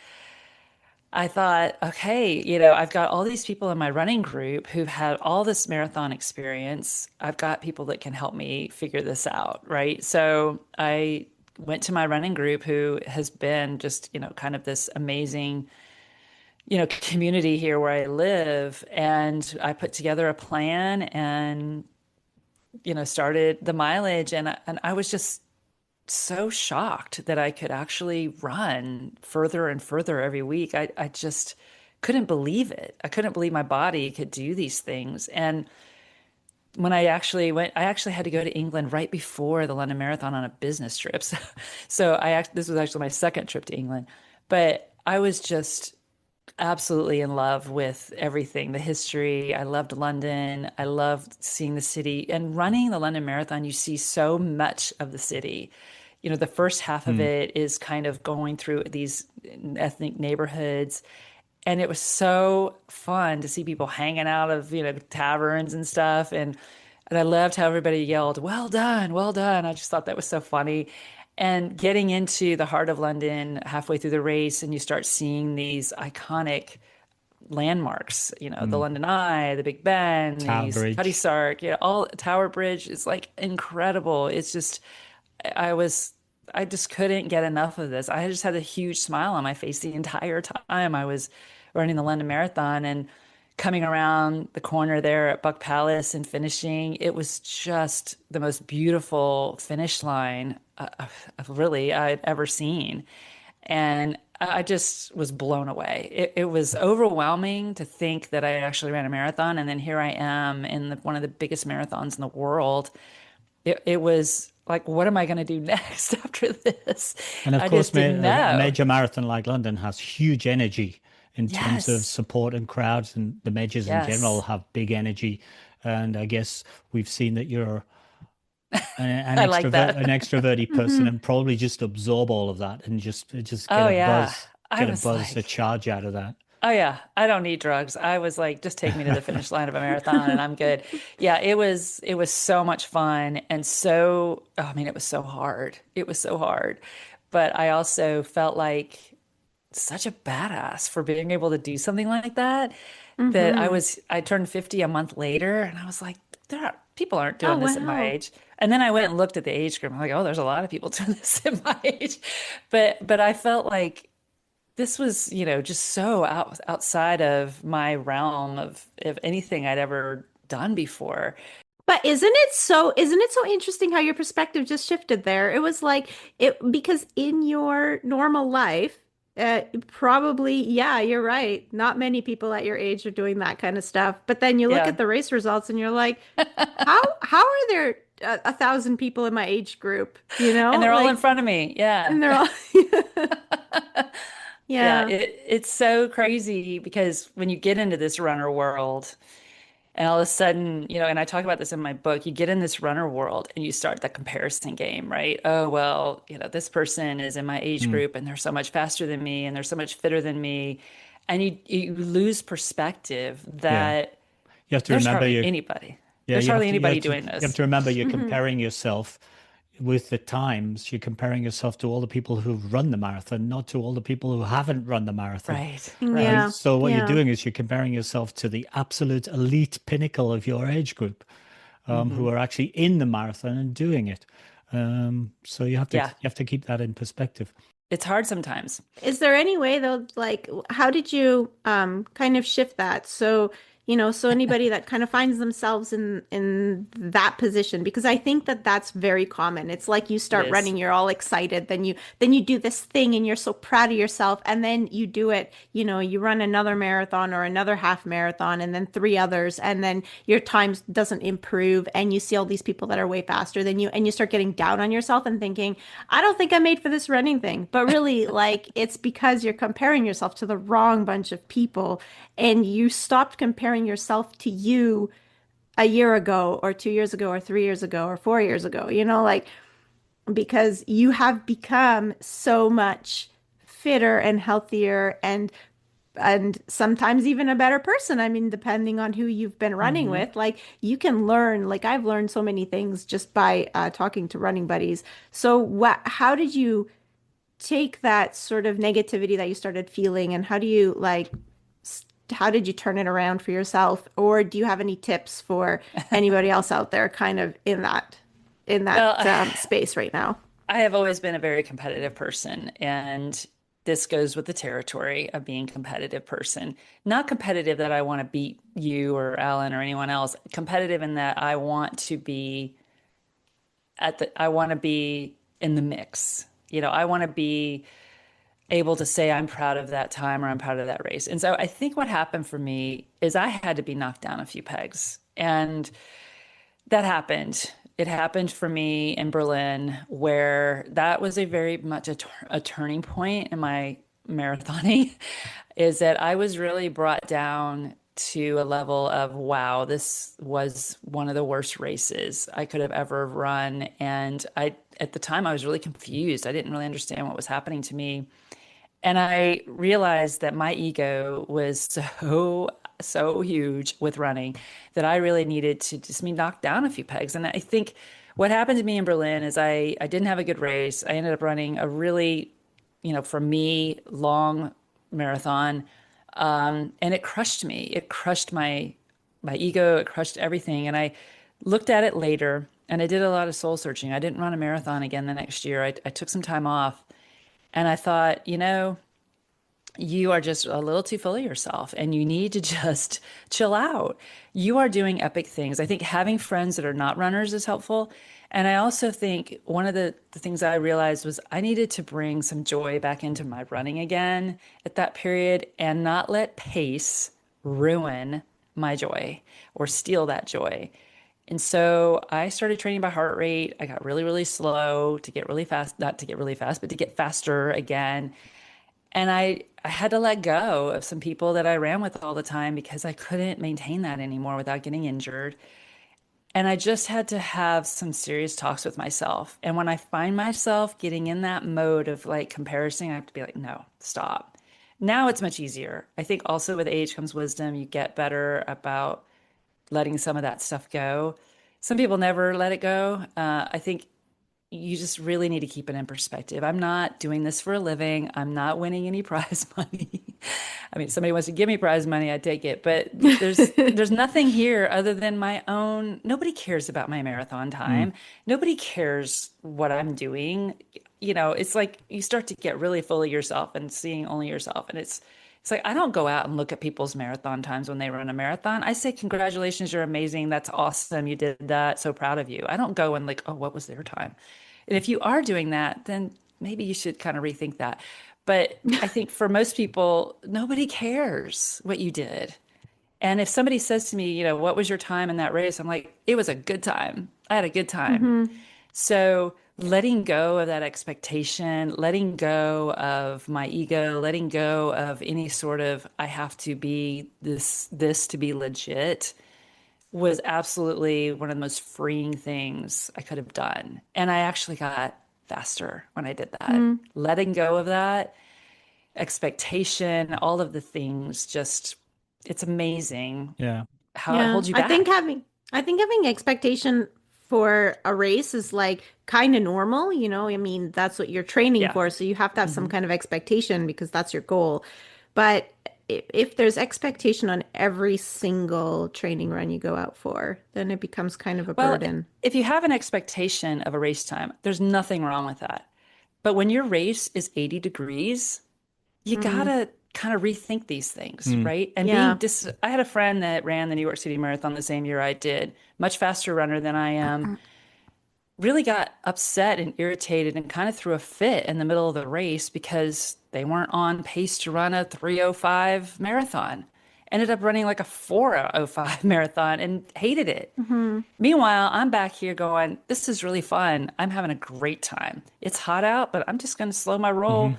I thought, okay, I've got all these people in my running group who've had all this marathon experience. I've got people that can help me figure this out, right? So I went to my running group who has been just, kind of this amazing, community here where I live. And I put together a plan and, started the mileage. And I was just so shocked that I could actually run further and further every week. I just couldn't believe it. I couldn't believe my body could do these things. And when I actually went, I actually had to go to England right before the London Marathon on a business trip. This was actually my second trip to England, but I was just absolutely in love with everything, the history. I loved London. I loved seeing the city. And running the London Marathon, you see so much of the city. The first half of Hmm. it is kind of going through these ethnic neighborhoods. And it was so fun to see people hanging out of, taverns and stuff. And I loved how everybody yelled, "Well done, well done." I just thought that was so funny. And getting into the heart of London halfway through the race, and you start seeing these iconic landmarks, the Hmm. London Eye, the Big Ben, Tower these Cutty Bridge. Sark, all Tower Bridge is like incredible. It's just, I was, I just couldn't get enough of this. I just had a huge smile on my face the entire time I was running the London Marathon and coming around the corner there at Buck Palace and finishing. It was just the most beautiful finish line, really I'd ever seen. And I just was blown away. It was overwhelming to think that I actually ran a marathon, and then here I am in one of the biggest marathons in the world. It was like, what am I going to do next after this? And of I course, just didn't a know. major marathon like London has huge energy in terms of Yes, support and crowds, and the majors in general yes, have big energy. And I guess we've seen that you're I like an that. extroverted person, Hmm. and probably just absorb all of that and just Oh yeah, I get a was buzz, a like, charge out of that. oh yeah, I don't need drugs. I was like, just take me to the finish line of a marathon and I'm good. Yeah, it was so much fun and so, oh, I mean, it was so hard. It was so hard. But I also felt like such a badass for being able to do something like that. That Hmm. I turned 50 a month later and I was like, people aren't Oh, doing this at my wow. age. And then I went and looked at the age group. I'm like, oh, there's a lot of people doing this at my age. But I felt like this was, just so outside of my realm of anything I'd ever done before. But isn't it so interesting how your perspective just shifted there? It was like it because in your normal life, probably, yeah, you're right. Not many people at your age are doing that kind of stuff. But then you look Yeah. at the race results and you're like, how are there 1,000 people in my age group? You And know, they're all in like, front of me. Yeah. and they're all, Yeah, yeah. it's so crazy because when you get into this runner world, and all of a sudden, and I talk about this in my book, you get in this runner world and you start the comparison game, right? Oh, well, this person is in my age Hmm. group and they're so much faster than me and they're so much fitter than me. And you lose perspective Yeah, that you have to there's remember hardly you. anybody. Yeah, There's hardly anybody doing you have this. to remember you're Hmm. comparing yourself with the times. You're comparing yourself to all the people who've run the marathon, not to all the people who haven't run the marathon. Right, Right? Yeah, right. So what you're yeah. doing is you're comparing yourself to the absolute elite pinnacle of your age group, who Hmm. are actually in the marathon and doing it. So Yeah, you have to keep that in perspective. it's hard sometimes. Is there any way though, like, how did you kind of shift that? So, so anybody that kind of finds themselves in that position, because I think that that's very common. It's like you It start is. running, you're all excited, then you do this thing and you're so proud of yourself, and then you do it, you run another marathon or another half marathon and then three others, and then your time doesn't improve, and you see all these people that are way faster than you, and you start getting down on yourself and thinking, I don't think I'm made for this running thing. But really, like, it's because you're comparing yourself to the wrong bunch of people, and you stopped comparing yourself to you a year ago or 2 years ago or 3 years ago or 4 years ago, like, because you have become so much fitter and healthier and and sometimes even a better person. I mean, depending on who you've been running Hmm. with, like you can learn, like I've learned so many things just by talking to running buddies. So how did you take that sort of negativity that you started feeling and how do you how did you turn it around for yourself? Or do you have any tips for anybody else out there kind of in Well, that space right now? I have always been a very competitive person, and this goes with the territory of being a competitive person. Not competitive that I want to beat you or Alan or anyone else. Competitive in that I want to be in the mix. I want to be able to say I'm proud of that time or I'm proud of that race. And so I think what happened for me is I had to be knocked down a few pegs. And that happened. It happened for me in Berlin, where that was a very much a turning point in my marathoning, is that I was really brought down to a level of, wow, this was one of the worst races I could have ever run. And at the time, I was really confused. I didn't really understand what was happening to me. And I realized that my ego was so huge with running that I really needed to just be knocked down a few pegs. And I think what happened to me in Berlin is I didn't have a good race. I ended up running a really, for me, long marathon. And it crushed me. It crushed my ego. It crushed everything. And I looked at it later and I did a lot of soul searching. I didn't run a marathon again the next year. I took some time off and I thought, you are just a little too full of yourself and you need to just chill out. You are doing epic things. I think having friends that are not runners is helpful. And I also think one of the things I realized was I needed to bring some joy back into my running again at that period and not let pace ruin my joy or steal that joy. And so I started training by heart rate. I got really, really slow to get really fast, not to get really fast, but to get faster again. And I had to let go of some people that I ran with all the time because I couldn't maintain that anymore without getting injured. And I just had to have some serious talks with myself. And when I find myself getting in that mode of like comparison, I have to be like, no, stop. Now it's much easier. I think also with age comes wisdom. You get better about letting some of that stuff go. Some people never let it go. I think you just really need to keep it in perspective. I'm not doing this for a living. I'm not winning any prize money. I mean, if somebody wants to give me prize money, I'd take it. But there's nothing here other than my own. Nobody cares about my marathon Mm. time. Nobody cares what I'm doing. It's like you start to get really full of yourself and seeing only yourself. And it's like I don't go out and look at people's marathon times when they run a marathon. I say, congratulations, you're amazing. That's awesome. You did that. So proud of you. I don't go and like, oh, what was their time? And if you are doing that, then maybe you should kind of rethink that. But I think for most people, nobody cares what you did. And if somebody says to me, what was your time in that race? I'm like, it was a good time. I had a good time. Hmm. So letting go of that expectation, letting go of my ego, letting go of any sort of I have to be this to be legit was absolutely one of the most freeing things I could have done. And I actually got faster when I did that. Letting go of that expectation, all of the things, just it's amazing Yeah. how it Yeah, holds you back. I think having expectation for a race is like kind of normal, you know? I mean, that's what you're training Yeah. for, so you have to have some Hmm. kind of expectation because that's your goal. But if there's expectation on every single training run you go out for, then it becomes kind of a Well, burden. if you have an expectation of a race time, there's nothing wrong with that. But when your race is 80 degrees, you Mm, gotta kind of rethink these things, Mm. right? And yeah. I had a friend that ran the New York City Marathon the same year I did, much faster runner than I am, really got upset and irritated and kind of threw a fit in the middle of the race because they weren't on pace to run a 3:05 marathon. Ended up running like a 4:05 marathon and hated it. Hmm. Meanwhile, I'm back here going, this is really fun. I'm having a great time. It's hot out, but I'm just going to slow my roll. Hmm.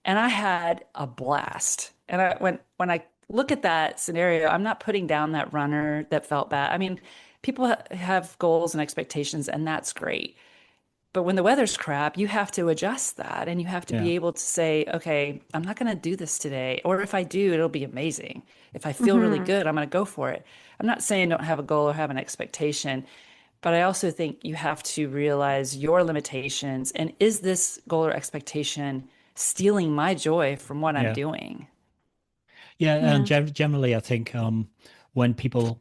And I had a blast. And when I look at that scenario, I'm not putting down that runner that felt bad. I mean, people have goals and expectations, and that's great. But when the weather's crap, you have to adjust that and you have to Yeah. be able to say, okay, I'm not going to do this today. Or if I do, it'll be amazing. If I feel really Hmm. good, I'm going to go for it. I'm not saying don't have a goal or have an expectation, but I also think you have to realize your limitations. And is this goal or expectation stealing my joy from what I'm Yeah. doing? Yeah. And Yeah. generally, I think when people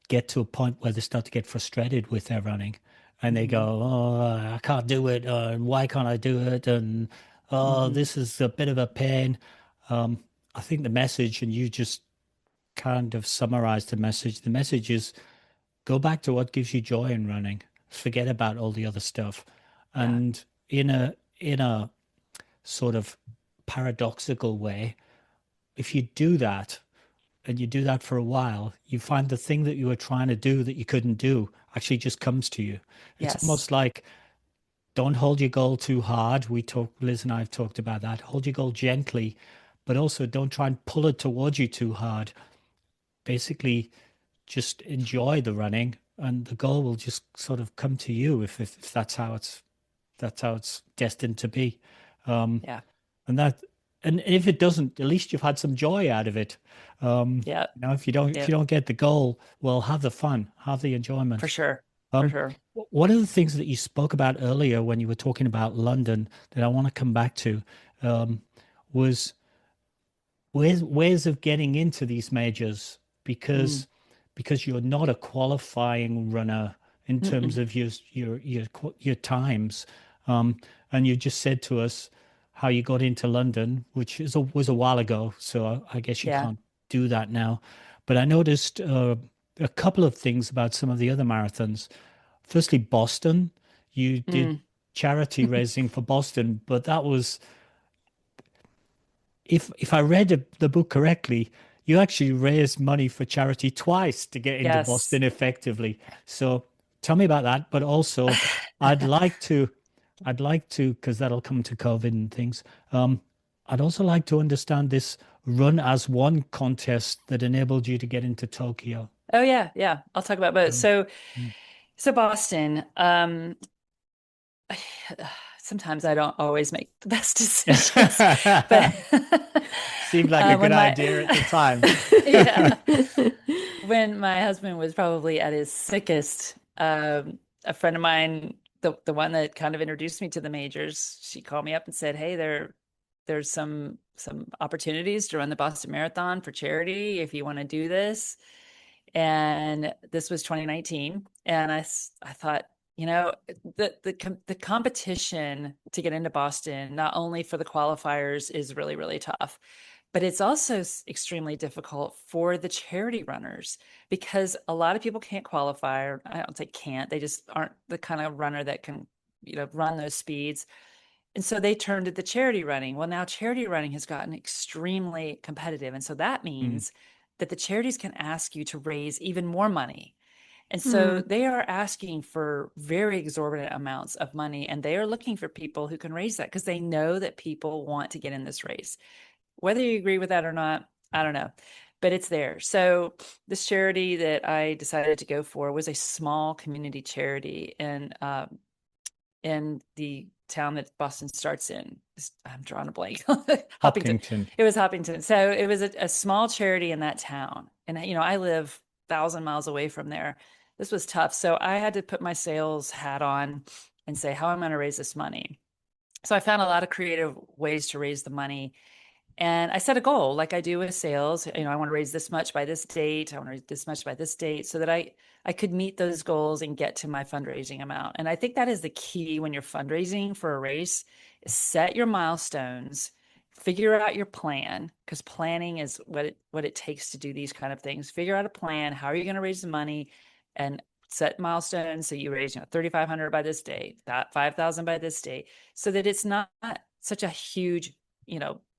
get to a point where they start to get frustrated with their running and they Hmm. go, oh, I can't do it. Why can't I do it? And oh, Hmm. this is a bit of a pain. I think the message, and you just kind of summarized the message. The message is go back to what gives you joy in running. Forget about all the other stuff. Yeah. And in a sort of paradoxical way, if you do that and you do that for a while, you find the thing that you were trying to do that you couldn't do actually just comes to you. It's Yes. almost like don't hold your goal too hard. Liz and I have talked about that. Hold your goal gently, but also don't try and pull it towards you too hard. Basically, just enjoy the running and the goal will just sort of come to you if that's how it's destined to be. Um, Yeah. and that and if it doesn't, at least you've had some joy out of it. Yeah. If you don't if Yeah. you don't get the goal, well, have the fun, have the For enjoyment. sure. For Um, sure. one of the things that you spoke about earlier when you were talking about London that I want to come back to um, was ways of getting into these majors Mm. because you're not a qualifying runner in terms Mm-mm. of your times. Um, and you just said to us how you got into London, which was a while ago, so I guess you Yeah. can't do that now. But I noticed a couple of things about some of the other marathons. Firstly, Boston, you did Mm. charity raising for Boston, but that was if I read the book correctly, you actually raised money for charity twice to get into Yes. Boston effectively. So tell me about that. But also, I'd like to, because that'll come to COVID and things. I'd also like to understand this run as one contest that enabled you to get into Tokyo. Oh yeah, yeah. I'll talk about both. Um, mm. So Boston. Sometimes I don't always make the best decisions, but Seemed like a good when my idea at the time. yeah, when my husband was probably at his sickest, a friend of mine, the one that kind of introduced me to the majors, she called me up and said, "Hey, there's some opportunities to run the Boston Marathon for charity if you want to do this." And this was 2019, and I thought, the competition to get into Boston, not only for the qualifiers, is really really tough, but it's also extremely difficult for the charity runners because a lot of people can't qualify. Or I don't say can't, they just aren't the kind of runner that can, run those speeds. And so they turned to the charity running. Well, now charity running has gotten extremely competitive. And so that Mm, means that the charities can ask you to raise even more money. And so Hmm. they are asking for very exorbitant amounts of money. And they are looking for people who can raise that because they know that people want to get in this race. Whether you agree with that or not, I don't know, but it's there. So this charity that I decided to go for was a small community charity in the town that Boston starts in. I'm drawing a blank. Hoppington. Hopkinton. It was Hoppington. So it was a small charity in that town. And, I live 1,000 miles away from there. This was tough. So I had to put my sales hat on and say, how am I going to raise this money? So I found a lot of creative ways to raise the money. And I set a goal like I do with sales. I want to raise this much by this date. I want to raise this much by this date so that I could meet those goals and get to my fundraising amount. And I think that is the key when you're fundraising for a race, is set your milestones, figure out your plan, because planning is what it takes to do these kind of things. Figure out a plan. How are you going to raise the money, and set milestones so you raise 3,500 by this date, that 5,000 by this date, so that it's not such a huge,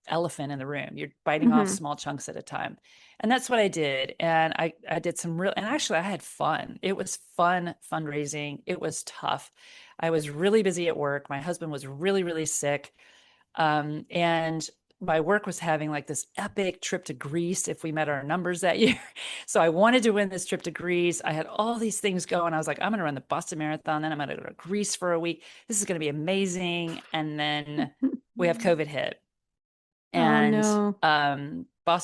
elephant in the room. You're biting off Hmm. small chunks at a time. And that's what I did. And I did some real, and actually I had fun. It was fun fundraising. It was tough. I was really busy at work. My husband was really, really sick. And my work was having like this epic trip to Greece if we met our numbers that year. So I wanted to win this trip to Greece. I had all these things going. I was like, I'm going to run the Boston Marathon, then I'm going to go to Greece for a week. This is going to be amazing. And then we have COVID hit, Oh and no.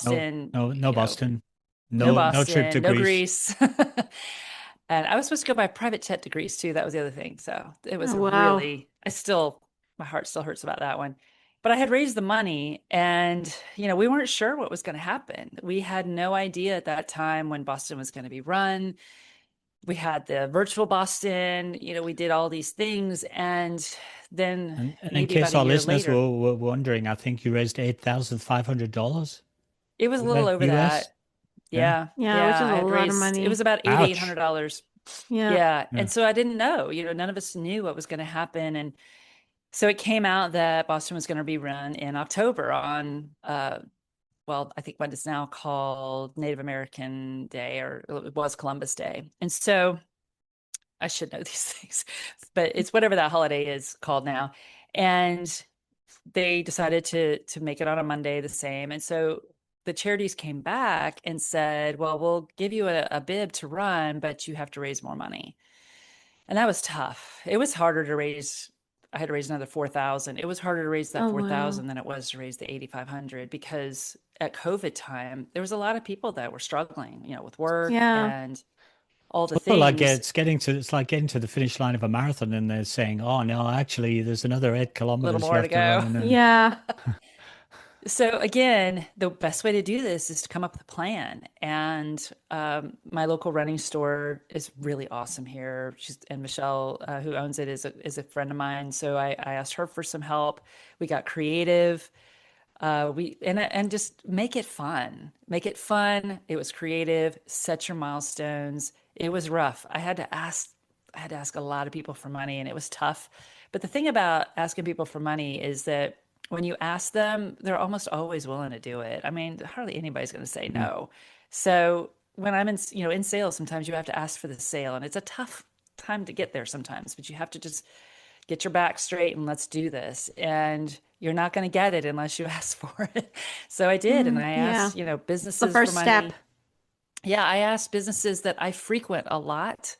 No, Boston, no, no you know, Boston. no No trip to Boston, no Greece. Greece. And I was supposed to go by private jet to Greece too. That was the other thing. So it was Oh a wow. really, my heart still hurts about that one. But I had raised the money and, we weren't sure what was going to happen. We had no idea at that time when Boston was going to be run. We had the virtual Boston, we did all these things. And then And in maybe about case a our year listeners later, were wondering, I think you raised $8,500 it was a little over US. that. Yeah. Yeah. Yeah, which Yeah. is I a had lot of raised, it was money. about eight hundred Ouch. dollars Yeah. Yeah. Yeah. And so I didn't know, none of us knew what was going to happen. And so it came out that Boston was going to be run in October on, well, I think what is now called Native American Day, or it was Columbus Day. And so I should know these things, but it's whatever that holiday is called now. And they decided to make it on a Monday the same. And so the charities came back and said, well, we'll give you a bib to run, but you have to raise more money. And that was tough. It was harder to raise. I had to raise another 4,000. It was harder to raise that Oh wow. 4,000 than it was to raise the 8,500, because at COVID time, there was a lot of people that were struggling, with work Yeah. and all the Also, like things. it's like getting to the finish line of a marathon and they're saying, "Oh no, actually, there's another eight A little kilometers you more to have to run." go. And Yeah. So again, the best way to do this is to come up with a plan. And my local running store is really awesome here. And Michelle, who owns it, is a friend of mine. So I asked her for some help. We got creative. We and just make it fun. Make it fun. It was creative. Set your milestones. It was rough. I had to ask a lot of people for money, and it was tough. But the thing about asking people for money is that when you ask them, they're almost always willing to do it. I mean, hardly anybody's going to say mm, no. So when I'm in sales, sometimes you have to ask for the sale, and it's a tough time to get there sometimes, but you have to just get your back straight and let's do this. And you're not going to get it unless you ask for it. So I did, and I Yeah. asked, It's the businesses for first step. money. Yeah, I asked businesses that I frequent a lot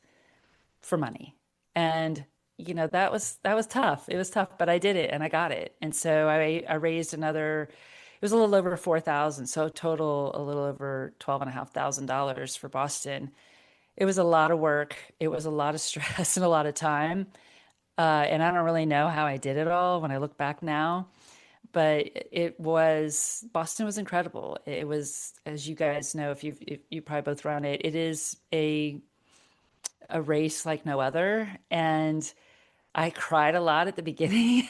for money. And that was tough. It was tough, but I did it and I got it. And so I raised another, it was a little over 4,000, so total a little over $12,500 for Boston. It was a lot of work. It was a lot of stress and a lot of time. And I don't really know how I did it all when I look back now, but Boston was incredible. It was, as you guys know, if you probably both run it, it is a race like no other. And I cried a lot at the beginning,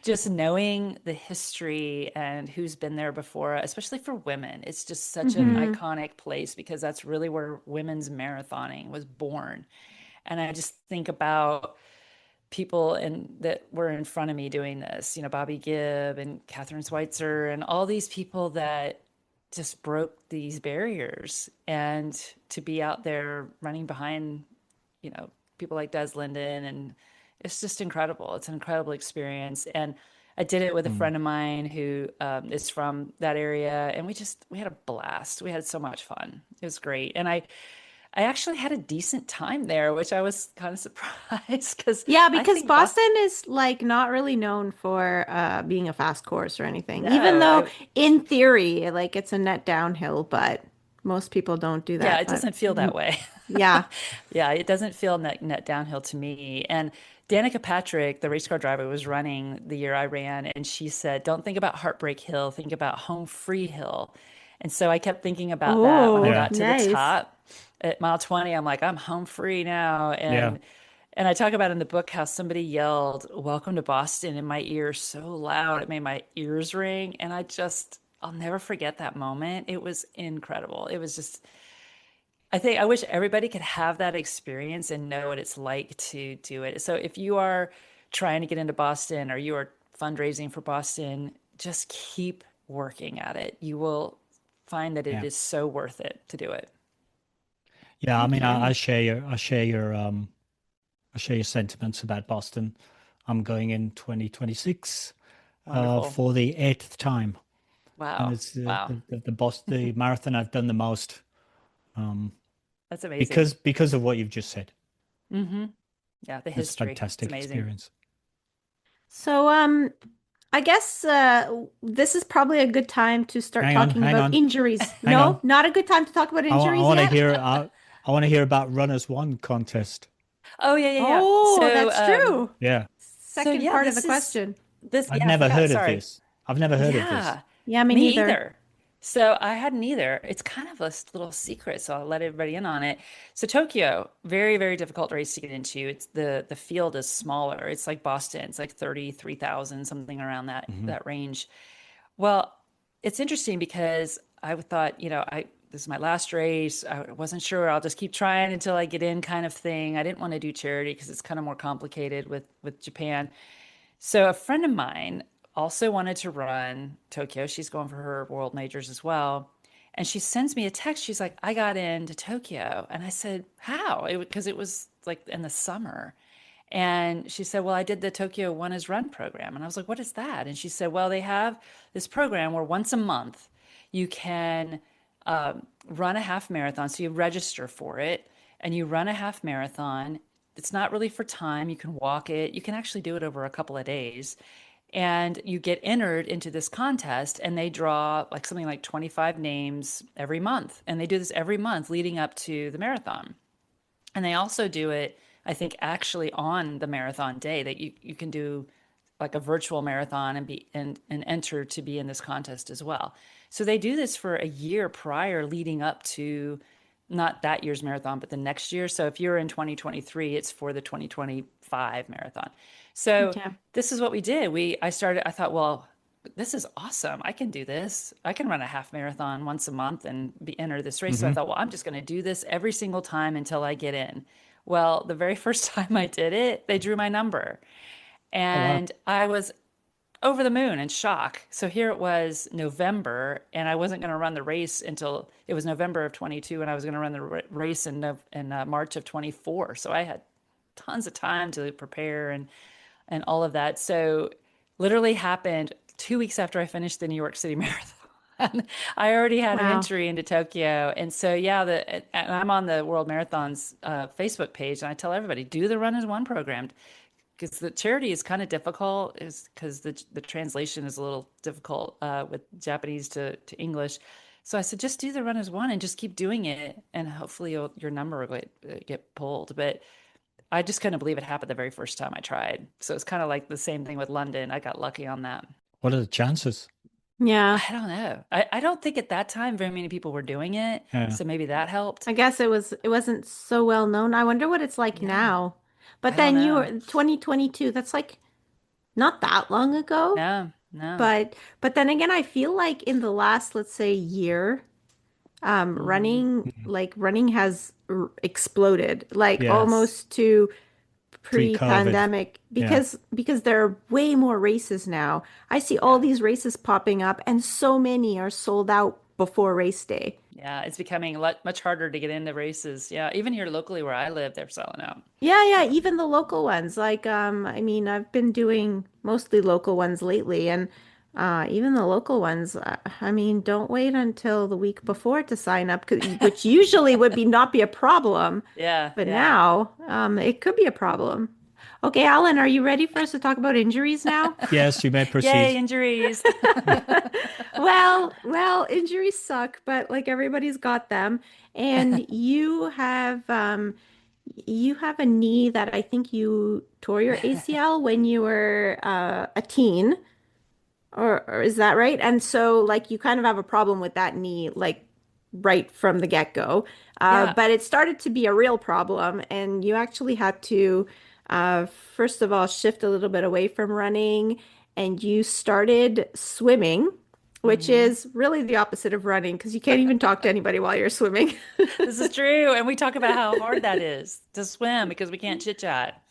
just knowing the history and who's been there before, especially for women. It's just such an mm, Hmm. iconic place because that's really where women's marathoning was born. And I just think about people that were in front of me doing this, Bobby Gibb and Catherine Schweitzer and all these people that just broke these barriers. And to be out there running behind, you know, people like Des Linden, and it's just incredible. It's an incredible experience. And I did it with a mm. friend of mine who is from that area, and we had a blast. We had so much fun. It was great. And I actually had a decent time there, which I was kind of surprised because Yeah, I because think Boston, Boston is like not really known for being a fast course or anything. Even no, though in theory, like it's a net downhill, but most people don't do yeah, that. it But doesn't feel that way. yeah. Yeah, it doesn't feel net downhill to me. And Danica Patrick, the race car driver, was running the year I ran, and she said, "Don't think about Heartbreak Hill, think about Home Free Hill." And so I kept thinking about that when I Oh, Yeah, got to the nice. top at mile 20. I'm like, I'm home free now. yeah, And I talk about in the book how somebody yelled, "Welcome to Boston," in my ear so loud it made my ears ring. And I'll never forget that moment. It was incredible. It was just, I think I wish everybody could have that experience and know what it's like to do it. So if you are trying to get into Boston or you are fundraising for Boston, just keep working at it. You will find that it yeah, is so worth it to do it. yeah. I mean, Okay. I share your sentiments about Boston. I'm going in 2026 Wonderful. for the eighth time. and Wow. it's Wow. the marathon I've done the most, um, That's amazing. because of what you've just said. Hmm. Yeah, the It's a history. It's fantastic amazing. experience. So, I guess this is probably a good time to start Hang on, talking hang about on, injuries. hang No, on. not a good time to talk about I injuries want to yet. hear I want to hear about Runners One contest. Oh yeah, yeah, yeah. Oh, that's true. Yeah, So Second yeah, part of the question. I've yeah, I never forgot. heard of Sorry. this. I've never heard of this. Yeah, Yeah, me me neither. either. So I hadn't either. It's kind of a little secret, so I'll let everybody in on it. So Tokyo, very, very difficult race to get into. It's the field is smaller. It's like Boston. It's like 33,000, something around Hmm. that range. Well, it's interesting because I thought, I this is my last race. I wasn't sure. I'll just keep trying until I get in, kind of thing. I didn't want to do charity because it's kind of more complicated with Japan. So a friend of mine also wanted to run Tokyo. She's going for her world majors as well. And she sends me a text. She's like, I got into Tokyo. And I said, how? Because it was like in the summer. And she said, well, I did the Tokyo One is Run program. And I was like, what is that? And she said, well, they have this program where once a month you can run a half marathon. So you register for it and you run a half marathon. It's not really for time. You can walk it. You can actually do it over a couple of days. And you get entered into this contest, and they draw like something like 25 names every month. And they do this every month leading up to the marathon. And they also do it, I think, actually on the marathon day that you can do like a virtual marathon and be and enter to be in this contest as well. So they do this for a year prior leading up to not that year's marathon, but the next year. So if you're in 2023, it's for the 2025 marathon. So Okay. this is what we did. I thought, well, this is awesome. I can do this. I can run a half marathon once a month and enter this race. So I Hmm. thought, well, I'm just going to do this every single time until I get in. Well, the very first time I did it, they drew my number. Oh wow. And I was over the moon in shock. So here it was November, and I wasn't going to run the race until it was November of 22, and I was going to run the race in March of 24. So I had tons of time to prepare and all of that. So literally happened 2 weeks after I finished the New York City Marathon. I already had an Wow. entry into Tokyo, and so yeah, and I'm on the World Marathons Facebook page, and I tell everybody do the Run as One program because the charity is kind of difficult, is because the translation is a little difficult with Japanese to English. So I said, just do the Run as One and just keep doing it, and hopefully your number will get pulled. But I just couldn't believe it happened the very first time I tried. So it's kind of like the same thing with London. I got lucky on that. What are the chances? Yeah. I don't know. I don't think at that time very many people were doing it. Yeah. So maybe that helped. I guess it wasn't so well known. I wonder what it's like Yeah. now. But I don't then you know. were 2022, that's like not that long ago. No, no. But then again, I feel like in the last, let's say, year, Hmm. Mhm. running has exploded, like Yes. almost to Pre-COVID. pre-pandemic Yeah. because there are way more races now. I see all Yeah. these races popping up, and so many are sold out before race day. Yeah. It's becoming a lot much harder to get into races. Yeah. Even here locally where I live, they're selling out. Yeah, yeah, So, even the local ones. Like, I mean, I've been doing mostly local ones lately, and even the local ones, I mean, don't wait until the week before to sign up, which usually would be not be a problem, yeah. but Yeah. now, it could be a problem. Okay, Alan, are you ready for us to talk about injuries now? Yes, you may Yay, proceed. injuries. Well, injuries suck, but like everybody's got them, and you have a knee that I think you tore your ACL when you were a teen, or is that right? And so, like, you kind of have a problem with that knee, like, right from the get-go. Yeah. But it started to be a real problem, and you actually had to, first of all, shift a little bit away from running, and you started swimming, which Hmm. is really the opposite of running because you can't even talk to anybody while you're swimming. This is true. And we talk about how hard that is to swim because we can't chit chat.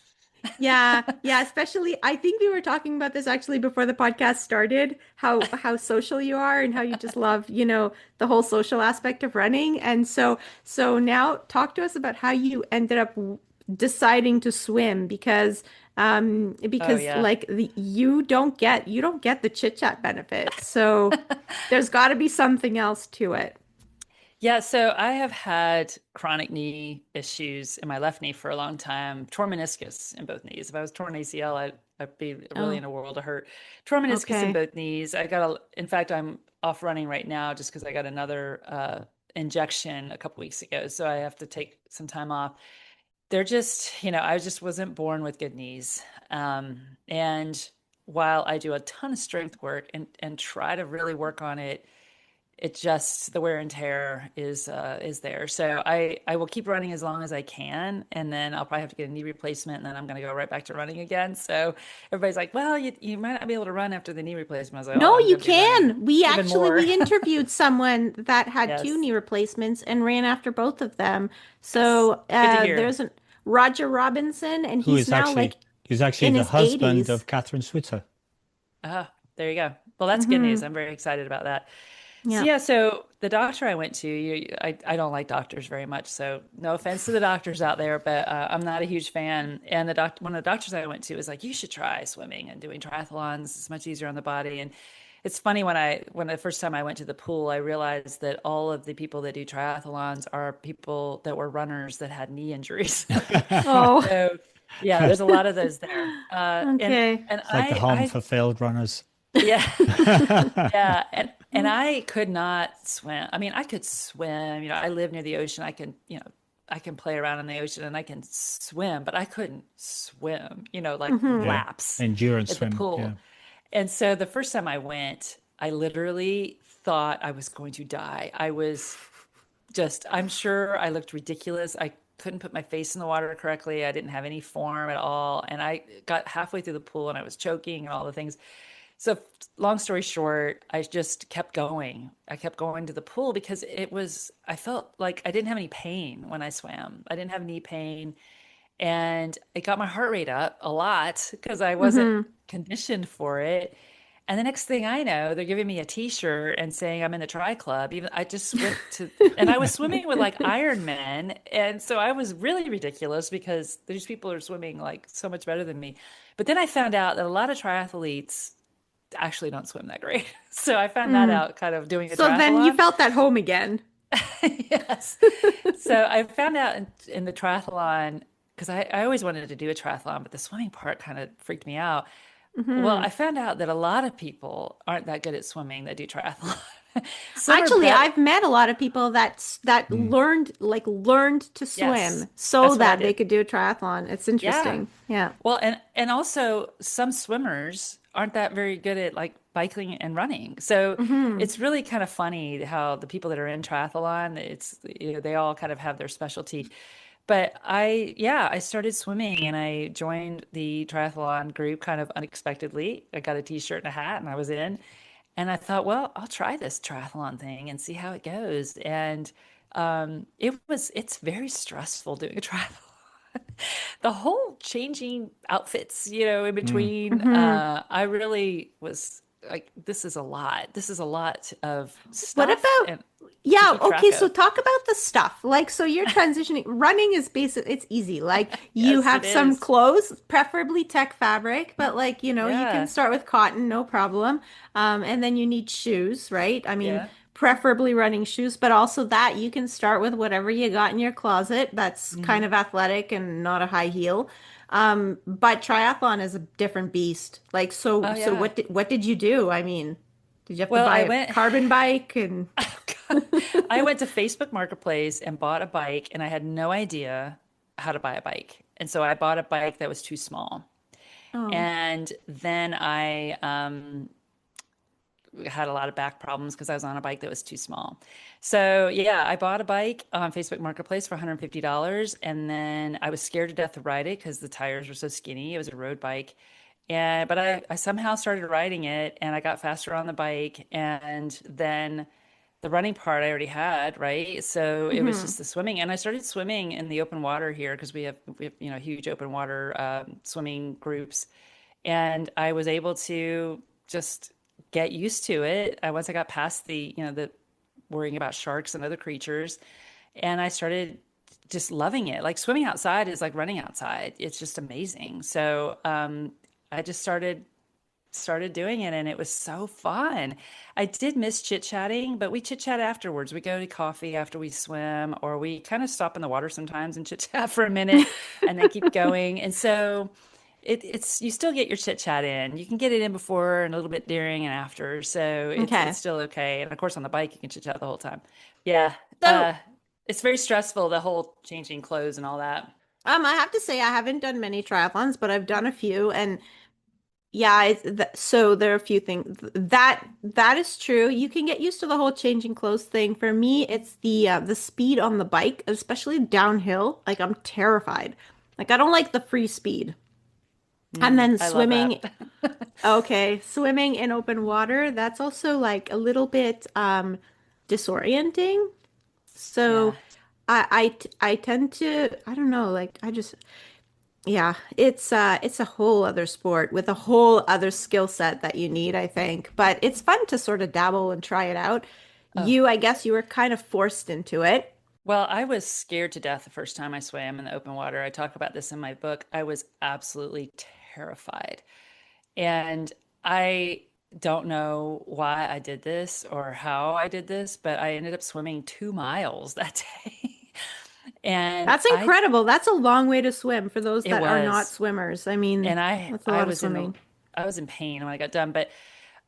Yeah, yeah, especially I think we were talking about this actually before the podcast started, how social you are and how you just love, the whole social aspect of running. And so now talk to us about how you ended up deciding to swim because Oh because yeah. like you don't get the chit chat benefits. So there's got to be something else to it. Yeah, so I have had chronic knee issues in my left knee for a long time. Torn meniscus in both knees. If I was torn ACL, I'd be really Oh, in a world of hurt. Torn meniscus in okay. both knees. In fact, I'm off running right now just because I got another injection a couple weeks ago. So I have to take some time off. They're just, I just wasn't born with good knees. And while I do a ton of strength work and try to really work on it, it just the wear and tear is there. So I will keep running as long as I can, and then I'll probably have to get a knee replacement, and then I'm going to go right back to running again. So everybody's like, "Well, you might not be able to run after the knee replacement." I was like, "Oh, No, I'm you going to be running can. We even actually more." we interviewed someone that had two Yes, knee replacements and ran after both of them. yes, So good to hear. there's a Roger Robinson, and Who he's is now like actually He's actually in the his husband 80s. of Catherine Switzer. Ah, there you go. Well, that's good news. Hmm. I'm very excited about that. So Yeah. yeah, so the doctor I went to, I don't like doctors very much. So no offense to the doctors out there, but I'm not a huge fan. And one of the doctors I went to was like, you should try swimming and doing triathlons. It's much easier on the body. And it's funny when the first time I went to the pool, I realized that all of the people that do triathlons are people that were runners that had knee injuries. Oh, So yeah, there's a lot of those there. okay. And It's like the home for failed runners. yeah. Yeah, and I could not swim. I mean, I could swim. I live near the ocean. I can play around in the ocean and I can swim, but I couldn't swim, like Hmm. Yeah. laps Endurance at the swim. Yeah. pool. And so the first time I went, I literally thought I was going to die. I'm sure I looked ridiculous. I couldn't put my face in the water correctly. I didn't have any form at all. And I got halfway through the pool and I was choking and all the things. So, long story short, I just kept going. I kept going to the pool because I felt like I didn't have any pain when I swam. I didn't have knee pain. And it got my heart rate up a lot because I wasn't Hmm. conditioned for it. And the next thing I know, they're giving me a t-shirt and saying I'm in the tri club. Even I just went to, and I was swimming with like Iron Men. And so I was really ridiculous because these people are swimming like so much better than me. But then I found out that a lot of triathletes actually don't swim that great. So I found that Mm. out kind of doing a So then you triathlon. felt at home again. Yes. So I found out in the triathlon, because I always wanted to do a triathlon, but the swimming part kind of freaked me out. Well, Hmm. I found out that a lot of people aren't that good at swimming that do triathlon. Some are Actually, better. I've met a lot of people that Mm. learned to Yes, swim so that's what I that they did. could do a triathlon. It's Yeah. interesting. Yeah. Well, and also some swimmers aren't that very good at like biking and running. So Hmm. it's really kind of funny how the people that are in triathlon, they all kind of have their specialty. But yeah, I started swimming and I joined the triathlon group kind of unexpectedly. I got a t-shirt and a hat and I was in. And I thought, well, I'll try this triathlon thing and see how it goes. And it's very stressful doing a triathlon. The whole changing outfits, in Mm. between, Hmm. I really was like, this is a lot. This is a lot of What stuff about, and to yeah, keep okay, track so of. talk about the stuff. Like, so you're transitioning, running is basic, it's easy. Like, you Yes, it have some is. clothes, preferably tech fabric, but like, you can Yeah. start with cotton, no problem. And then you need shoes, right? I mean, Yeah. preferably running shoes, but also that you can start with whatever you got in your closet that's kind Hmm. of athletic and not a high heel. But triathlon is a different beast. Like, so, Oh, so yeah. what did you do? I mean, did you have to Well, buy I a went. carbon bike and I went to Facebook Marketplace and bought a bike, and I had no idea how to buy a bike. And so I bought a bike that was too small. oh, And then I had a lot of back problems because I was on a bike that was too small. So yeah, I bought a bike on Facebook Marketplace for $150, and then I was scared to death to ride it because the tires were so skinny. It was a road bike. But I somehow started riding it and I got faster on the bike. And then the running part I already had, right? So it was hmm. just the swimming. And I started swimming in the open water here because we have, huge open water swimming groups. And I was able to just get used to it. Once I got past the worrying about sharks and other creatures, and I started just loving it. Like swimming outside is like running outside. It's just amazing. So I just started doing it and it was so fun. I did miss chit-chatting, but we chit-chat afterwards. We go to coffee after we swim, or we kind of stop in the water sometimes and chit-chat for a minute and then keep going. And so it's you still get your chit-chat in. You can get it in before and a little bit during and after. So it's Okay. still okay. And of course on the bike you can chit-chat the whole time. Yeah. So, It's very stressful, the whole changing clothes and all that. I have to say I haven't done many triathlons, but I've done a few, and yeah, so there are a few things that is true. You can get used to the whole changing clothes thing. For me, it's the speed on the bike, especially downhill. Like I'm terrified. Like I don't like the free speed. And then I love swimming, that. okay, swimming in open water, that's also like a little bit disorienting. So Yeah. I tend to, I don't know, like I just, yeah, it's a whole other sport with a whole other skill set that you need, I think. But it's fun to sort of dabble and try it out. Oh, I guess you were kind of forced into it. well, I was scared to death the first time I swam in the open water. I talk about this in my book. I was absolutely terrified. And I don't know why I did this or how I did this, but I ended up swimming 2 miles that day. And That's incredible. That's a long way to swim for those it that are not was, swimmers. I mean, and that's a lot of swimming. I was in pain when I got done, but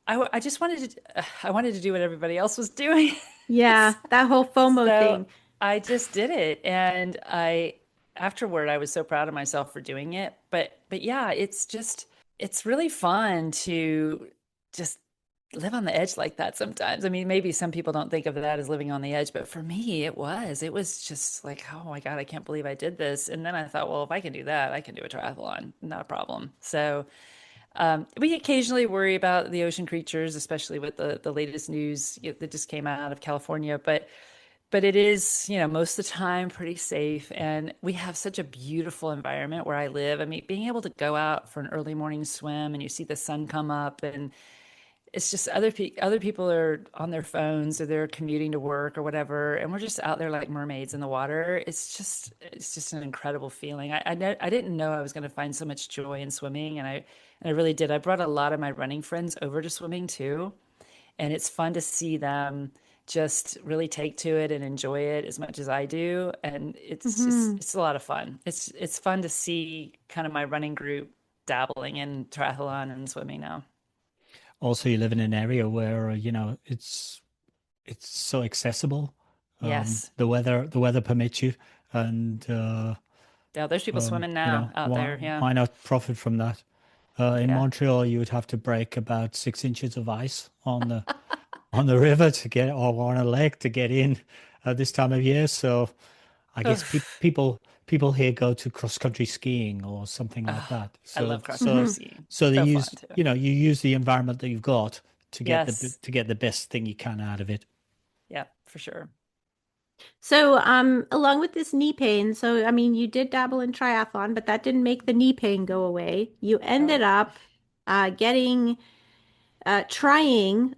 I just wanted to, I wanted to do what everybody else was doing. Yeah, that whole FOMO So thing. I just did it, and afterward I was so proud of myself for doing it. But yeah, it's really fun to just live on the edge like that sometimes. I mean, maybe some people don't think of that as living on the edge, but for me it was. It was just like, oh my God, I can't believe I did this. And then I thought, well, if I can do that, I can do a triathlon, not a problem. So we occasionally worry about the ocean creatures, especially with the latest news that just came out of California. But it is, most of the time pretty safe. And we have such a beautiful environment where I live. I mean, being able to go out for an early morning swim and you see the sun come up, and it's just other people are on their phones or they're commuting to work or whatever, and we're just out there like mermaids in the water. It's just an incredible feeling. I didn't know I was going to find so much joy in swimming, and I really did. I brought a lot of my running friends over to swimming too. And it's fun to see them just really take to it and enjoy it as much as I do. And Hmm. it's a lot of fun. It's fun to see kind of my running group dabbling in triathlon and swimming now. Also, you live in an area where, it's so accessible. Yes. The weather permits you, and Yeah, there's people swimming now out why there. Yeah. why not profit from that? In Yeah. Montreal, you would have to break about 6 inches of ice on the river to get, or on a lake to get in at this time of year. So I guess Ugh. people here go to cross country skiing or something like Ugh. that. I So love cross country so Hmm. skiing. so they So fun use too. you use the environment that you've got Yes. to get the best thing you can out of it. Yeah, for sure. So, along with this knee pain, so I mean, you did dabble in triathlon, but that didn't make the knee pain go away. You ended Oh, up getting trying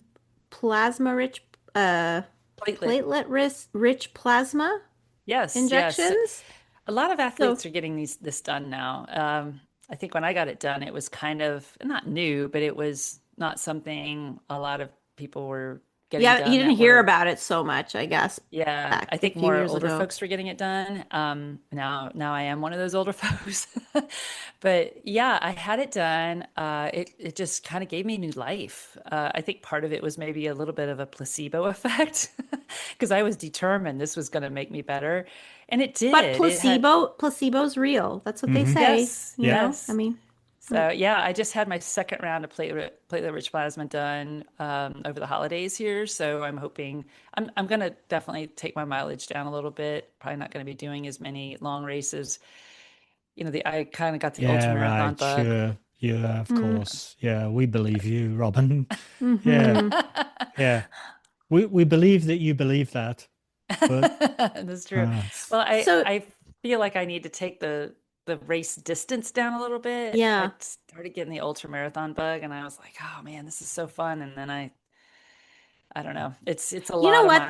plasma rich platelet. platelet rich plasma Yes, yes. injections. A lot of So, athletes are getting this done now. I think when I got it done, it was kind of not new, but it was not something a lot of people were getting yeah, you done didn't that hear were, about it so much, I guess, yeah, back I a think few more years older ago. folks were getting it done. Now I am one of those older folks. But yeah, I had it done. It just kind of gave me new life. I think part of it was maybe a little bit of a placebo effect because I was determined this was going to make me better, and it But did. It had placebo's real. That's what they Hmm. say, yes, you Yeah. know? I yes. mean, So yeah, I just had my second round of platelet rich plasma done over the holidays here. So I'm hoping I'm gonna definitely take my mileage down a little bit. Probably not going to be doing as many long races. The I kind of got the ultra Yeah, marathon right. bug. Sure. Yeah, of mm, course. Yeah, we believe you, Robin. Yeah. hmm. Yeah. We believe that you believe that. But That's true. uh Well, So, I feel like I need to take the race distance down a little bit. I yeah. started getting the ultra marathon bug, and I was like, oh man, this is so fun. And then I don't know. It's a You know lot of what mileage.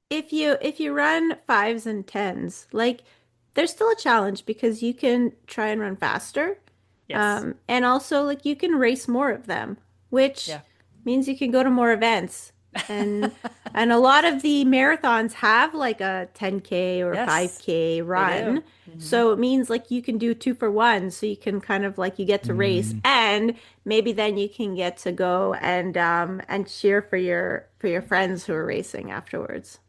though? if you run fives and tens, like there's still a challenge because you can try and run faster. Yes. And also like you can race more of them, which Yeah. means you can go to more events. And and a lot of the marathons have like a 10K or Yes, 5K they do. run. Hmm. So it means like you can do two for one. So you can kind of like you get to race Mm. and maybe then you can get to go and cheer for your friends who are racing afterwards.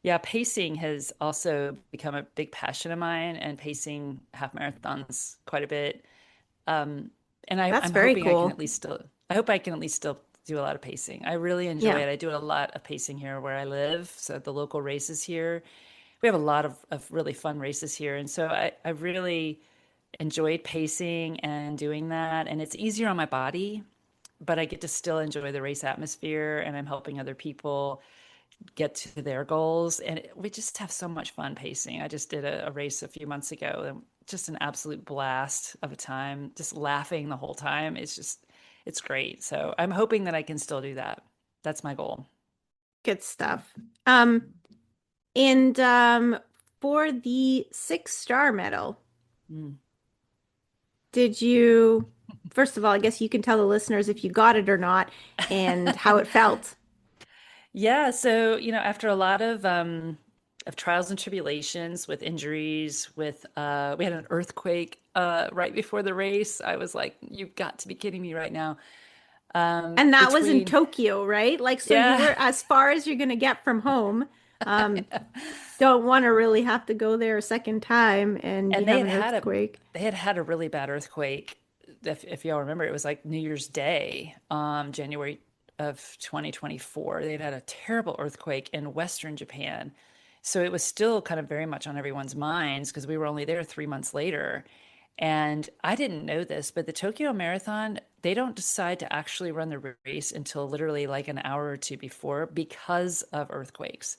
Yeah, pacing has also become a big passion of mine, and pacing half marathons quite a bit. Um, and That's I'm very hoping I can cool. at least still, I hope I can at least still do a lot of pacing. I really enjoy Yeah. it. I do a lot of pacing here where I live. So the local races here, we have a lot of really fun races here. And so I really enjoyed pacing and doing that. And it's easier on my body, but I get to still enjoy the race atmosphere and I'm helping other people get to their goals. And we just have so much fun pacing. I just did a race a few months ago and just an absolute blast of a time, just laughing the whole time. It's great. So I'm hoping that I can still do that. That's my goal. Good stuff. And for the 6-star medal, Mm. did you, first of all, I guess you can tell the listeners if you got it or not and how it felt. Yeah, so after a lot of trials and tribulations with injuries, with we had an earthquake right before the race. I was like, you've got to be kidding me right now. And that was in Between Tokyo, right? Like, so you Yeah. were as far as you're going to get from home. Um, don't want to really have to go there a second time and you And have an earthquake. they had had a really bad earthquake. If y'all remember, it was like New Year's Day, January of 2024. They'd had a terrible earthquake in Western Japan. So it was still kind of very much on everyone's minds because we were only there 3 months later. And I didn't know this, but the Tokyo Marathon, they don't decide to actually run the race until literally like an hour or two before because of earthquakes.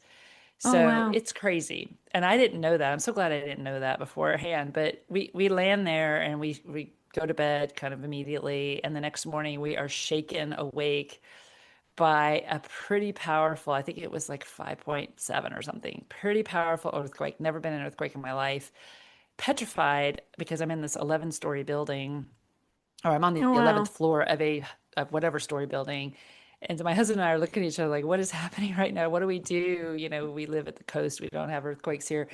Oh, So wow. it's crazy. And I didn't know that. I'm so glad I didn't know that beforehand. But we land there and we go to bed kind of immediately. And the next morning we are shaken awake by a pretty powerful, I think it was like 5.7 or something, pretty powerful earthquake. Never been in an earthquake in my life. Petrified because I'm in this 11-story building, or I'm on the Oh, 11th wow. floor of a of whatever story building. And my husband and I are looking at each other like, what is happening right now? What do we do? We live at the coast. We don't have earthquakes here.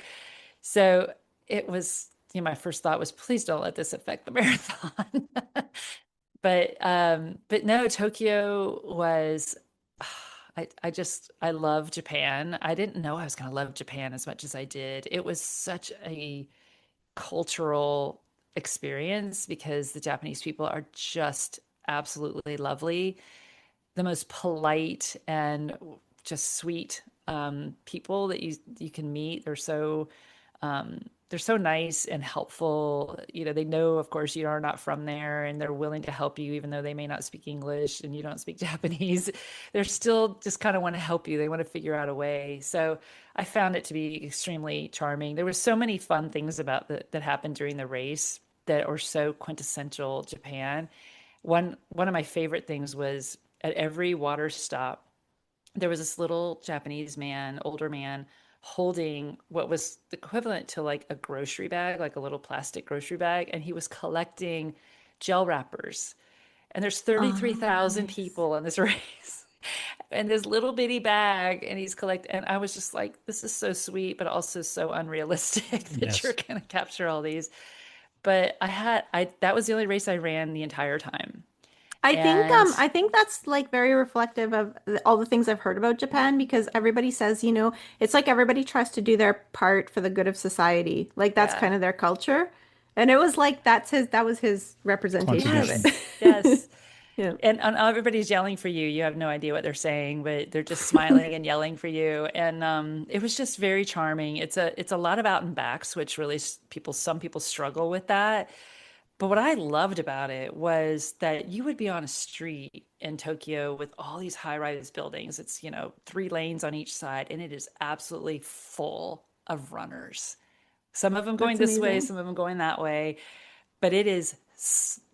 So it was, my first thought was, please don't let this affect the marathon. But no, Tokyo was, I love Japan. I didn't know I was going to love Japan as much as I did. It was such a cultural experience because the Japanese people are just absolutely lovely, the most polite and just sweet people that you can meet. They're so nice and helpful. They know, of course, you are not from there, and they're willing to help you, even though they may not speak English and you don't speak Japanese. They're still just kind of want to help you. They want to figure out a way. So I found it to be extremely charming. There were so many fun things about that happened during the race that are so quintessential Japan. One of my favorite things was at every water stop, there was this little Japanese man, older man, holding what was the equivalent to like a grocery bag, like a little plastic grocery bag, and he was collecting gel wrappers. And there's Oh, 33,000 nice. people in this race. And this little bitty bag, and he's collecting. And I was just like, this is so sweet, but also so unrealistic that you're Yes. going to capture all these. But that was the only race I ran the entire time. And I think that's like very reflective of all the things I've heard about Japan because everybody says, it's like everybody tries to do their part for the good of society. Like that's yeah, kind of their culture. And it was like that was his representation of Contribution. it. yes, yes. Yeah. And everybody's yelling for you. You have no idea what they're saying, but they're just smiling and yelling for you. And it was just very charming. It's a lot of out and backs, which really some people struggle with that. But what I loved about it was that you would be on a street in Tokyo with all these high-rise buildings. It's, 3 lanes on each side, and it is absolutely full of runners. Some of them going That's this way, amazing. some of them going that way, but it is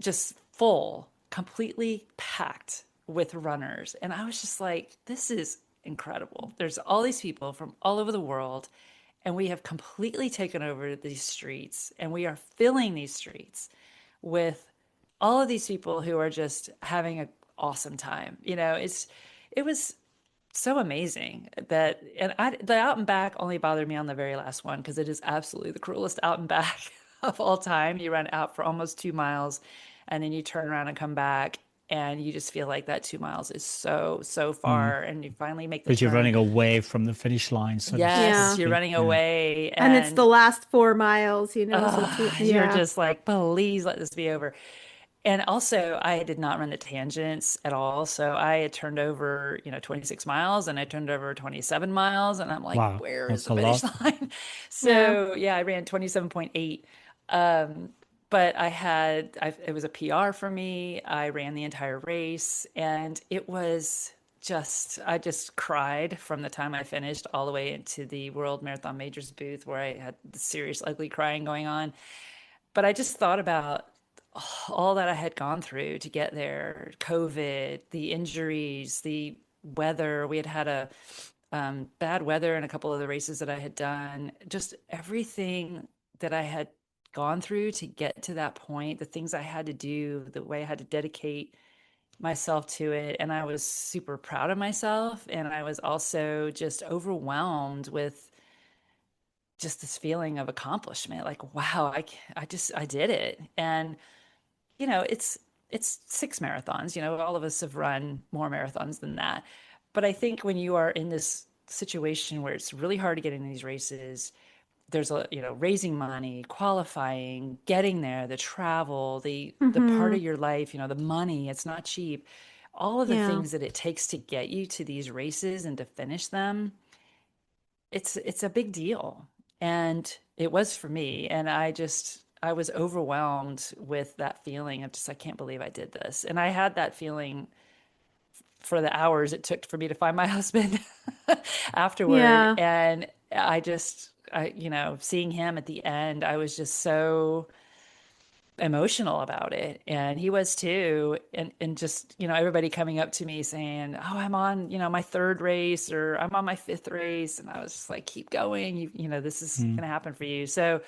just full, completely packed with runners. And I was just like, this is incredible. There's all these people from all over the world, and we have completely taken over these streets, and we are filling these streets with all of these people who are just having an awesome time. It was so amazing that, and the out and back only bothered me on the very last one because it is absolutely the cruelest out and back of all time. You run out for almost 2 miles, and then you turn around and come back, and you just feel like that 2 miles is so, so Mm. far, and you finally make the Because you're turn. running away from the finish line, so to Yes, Yeah. you're speak. running Yeah. away, And it's the and last 4 miles, so you're yeah. just like, please let this be over. And also, I did not run the tangents at all. So I had turned over, 26 miles, and I turned over 27 miles. And I'm like, Wow, where is that's the a finish lot. line? Yeah. So yeah, I ran 27.8. But it was a PR for me. I ran the entire race, and I just cried from the time I finished all the way into the World Marathon Majors booth where I had the serious ugly crying going on. But I just thought about all that I had gone through to get there, COVID, the injuries, the weather. We had had a bad weather in a couple of the races that I had done, just everything that I had gone through to get to that point, the things I had to do, the way I had to dedicate myself to it. And I was super proud of myself. And I was also just overwhelmed with just this feeling of accomplishment, like, wow, I did it. And it's 6 marathons. All of us have run more marathons than that. But I think when you are in this situation where it's really hard to get in these races, there's raising money, qualifying, getting there, the travel, the part Mm-hmm. of your life, the money, it's not cheap. All of the Yeah. things that it takes to get you to these races and to finish them, it's a big deal. And it was for me. And I was overwhelmed with that feeling of just, I can't believe I did this. And I had that feeling for the hours it took for me to find my husband afterward. Yeah. And seeing him at the end, I was just so emotional about it, and he was too. And just everybody coming up to me saying, oh, I'm on my third race, or I'm on my fifth race, and I was just like, keep going, this is Mm. gonna happen for you. So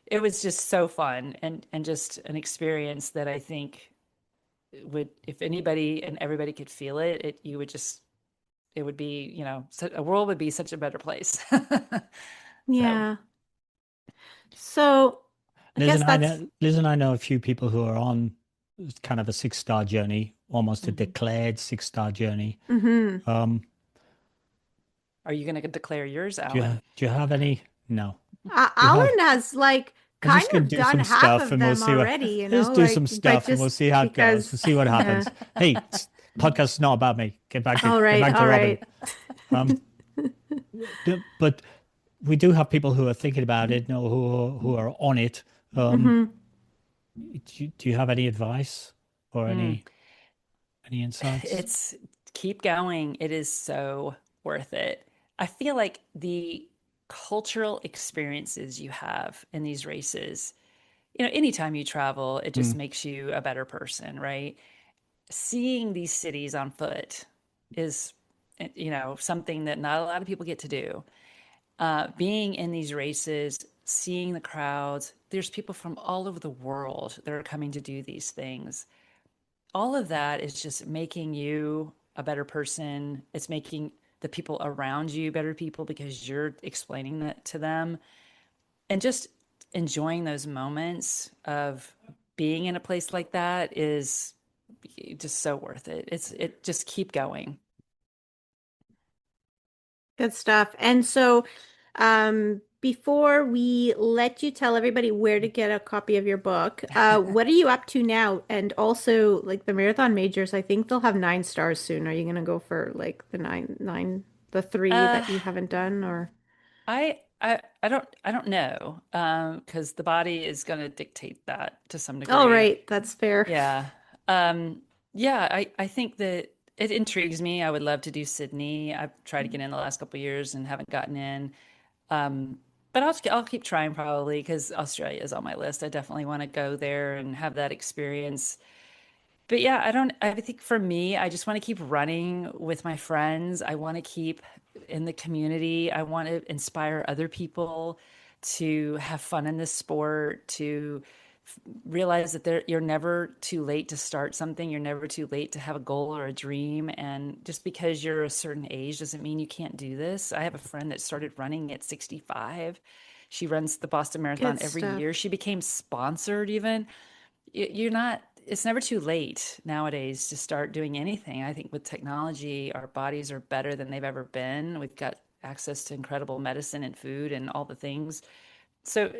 it was just so fun, and just an experience that I think would, if anybody and everybody could feel it, it would be, a world would be such a better place. So Yeah. So I guess that's Liz and I know a few people who are on kind of a 6-star journey, almost a mhm. declared 6-star journey. mm-hmm. Um, Are you going to declare yours, do you Alan? do you have any? No. Do you have? Alan has like I'm kind just going of to do done some half stuff of and we'll them see what. already, Let's do some like, but stuff and we'll just see how it goes. We'll because, see what yeah. happens. Hey, podcast is not about me. All Get right, back to all Robyn. right. Um, but we do have people who are thinking about it, who are on it. Um, Mm-hmm. do you have any advice or Hmm. any insights? It's keep going. It is so worth it. I feel like the cultural experiences you have in these races, anytime you travel, it just Mm. makes you a better person, right? Seeing these cities on foot is, something that not a lot of people get to do. Being in these races, seeing the crowds, there's people from all over the world that are coming to do these things. All of that is just making you a better person. It's making the people around you better people because you're explaining that to them, and just enjoying those moments of being in a place like that is just so worth it. It just keep going. Good stuff. And so, before we let you tell everybody where to get a copy of your book, what are you up to now? And also, like the marathon majors, I think they'll have 9 stars soon. Are you gonna go for like the the three Uh, that you haven't done, or? I don't know, because the body is going to dictate that to some All degree. right, that's fair. Yeah. Um, yeah, I think that it intrigues me. I would love to do Sydney. I've tried to get in the last couple of years and haven't gotten in. Um, but I'll keep trying probably because Australia is on my list. I definitely want to go there and have that experience But yeah, I think for me, I just want to keep running with my friends. I want to keep in the community. I want to inspire other people to have fun in this sport, to realize that you're never too late to start something. You're never too late to have a goal or a dream. And just because you're a certain age doesn't mean you can't do this. I have a friend that started running at 65. She runs the Boston Marathon Good every stuff. year. She became sponsored even. You're not, it's never too late nowadays to start doing anything. I think with technology, our bodies are better than they've ever been. We've got access to incredible medicine and food and all the things. So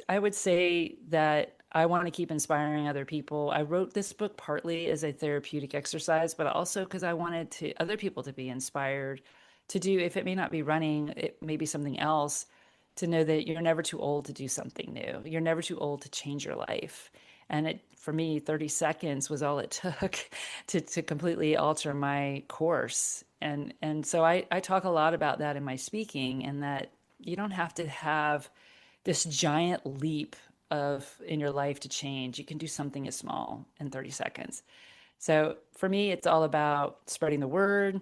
I would say that I want to keep inspiring other people. I wrote this book partly as a therapeutic exercise, but also because I wanted to other people to be inspired to do, if it may not be running, it may be something else, to know that you're never too old to do something new. You're never too old to change your life. And for me, 30 seconds was all it took to completely alter my course. And so I talk a lot about that in my speaking, and that you don't have to have this giant leap of in your life to change. You can do something as small in 30 seconds. So for me, it's all about spreading the word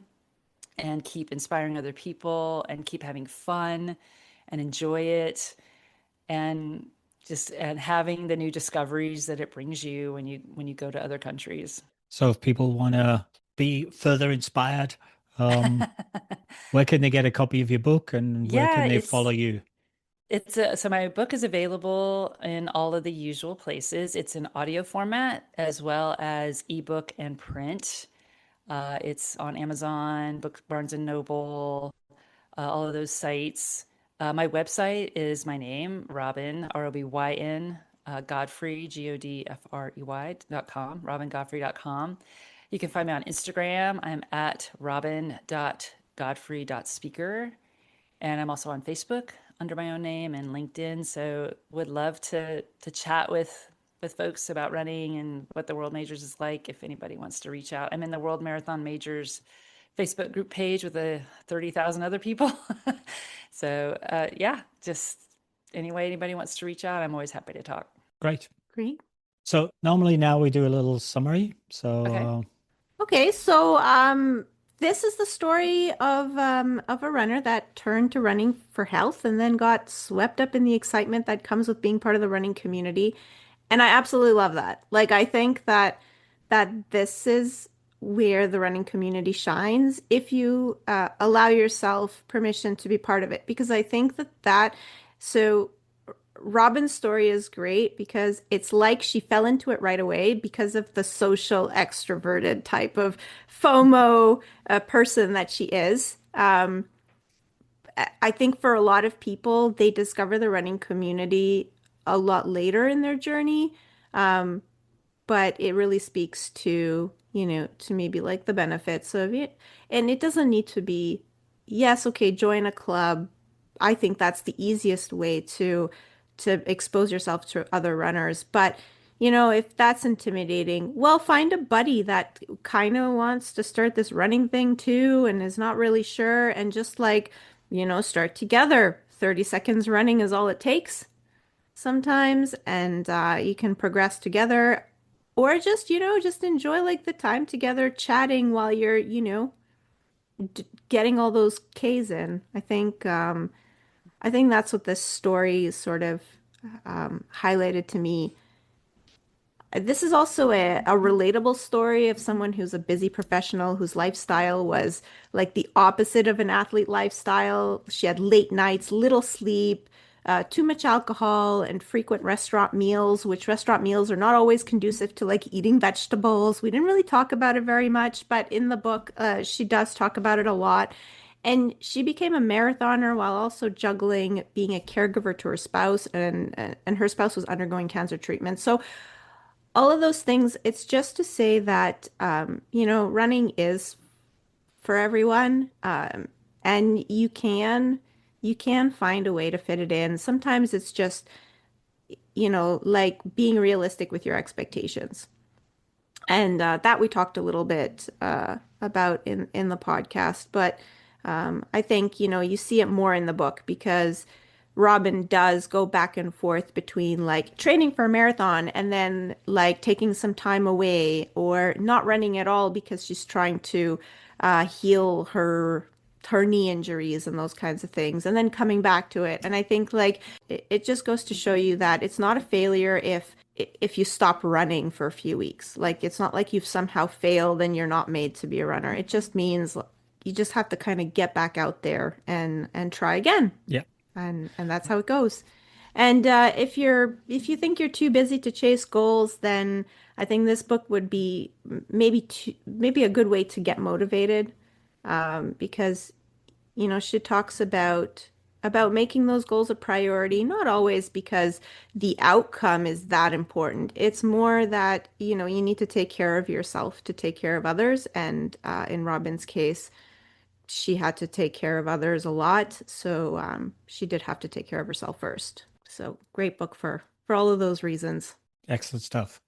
and keep inspiring other people and keep having fun and enjoy it, and just and having the new discoveries that it brings you when you go to other countries. So if people want to be further inspired, um, where can they get a copy of your book and where Yeah, can they follow you? so my book is available in all of the usual places. It's in audio format as well as ebook and print. It's on Amazon, Book Barnes and Noble, all of those sites. My website is my name, Robyn, Robyn, Godfrey, Godfrey.com, robyngodfrey.com. You can find me on Instagram. I'm at robyn.godfrey.speaker. And I'm also on Facebook under my own name and LinkedIn. So would love to chat with folks about running and what the World Majors is like if anybody wants to reach out. I'm in the World Marathon Majors Facebook group page with 30,000 other people. So yeah, just any way anybody wants to reach out, I'm always happy to talk. Great. Great. So normally now we do a little summary. So Okay. Okay, so this is the story of a runner that turned to running for health and then got swept up in the excitement that comes with being part of the running community. And I absolutely love that. Like I think that this is where the running community shines if you allow yourself permission to be part of it. Because I think that so Robyn's story is great because it's like she fell into it right away because of the social extroverted type of FOMO person that she is. I think for a lot of people, they discover the running community a lot later in their journey. But it really speaks to, to maybe like the benefits of it. And it doesn't need to be, yes, okay, join a club. I think that's the easiest way to expose yourself to other runners. But, if that's intimidating, well, find a buddy that kind of wants to start this running thing too and is not really sure and just like, start together. 30 seconds running is all it takes sometimes, and you can progress together or just, just enjoy like the time together chatting while you're, getting all those K's in. I think that's what this story sort of highlighted to me. This is also a relatable story of someone who's a busy professional whose lifestyle was like the opposite of an athlete lifestyle. She had late nights, little sleep, too much alcohol, and frequent restaurant meals, which restaurant meals are not always conducive to like eating vegetables. We didn't really talk about it very much, but in the book, she does talk about it a lot. And she became a marathoner while also juggling being a caregiver to her spouse, and her spouse was undergoing cancer treatment. So all of those things, it's just to say that, running is for everyone. And you can find a way to fit it in. Sometimes it's just, like being realistic with your expectations. And that we talked a little bit about in the podcast. But I think, you see it more in the book because Robyn does go back and forth between like training for a marathon and then like taking some time away or not running at all because she's trying to heal her knee injuries and those kinds of things, and then coming back to it. And I think like it just goes to show you that it's not a failure if you stop running for a few weeks. Like it's not like you've somehow failed and you're not made to be a runner. It just means you just have to kind of get back out there and try again. Yeah. And that's how it goes. And if you think you're too busy to chase goals, then I think this book would be maybe a good way to get motivated, because she talks about making those goals a priority, not always because the outcome is that important. It's more that you need to take care of yourself to take care of others, and in Robyn's case, she had to take care of others a lot, so she did have to take care of herself first. So great book for all of those reasons. Excellent stuff.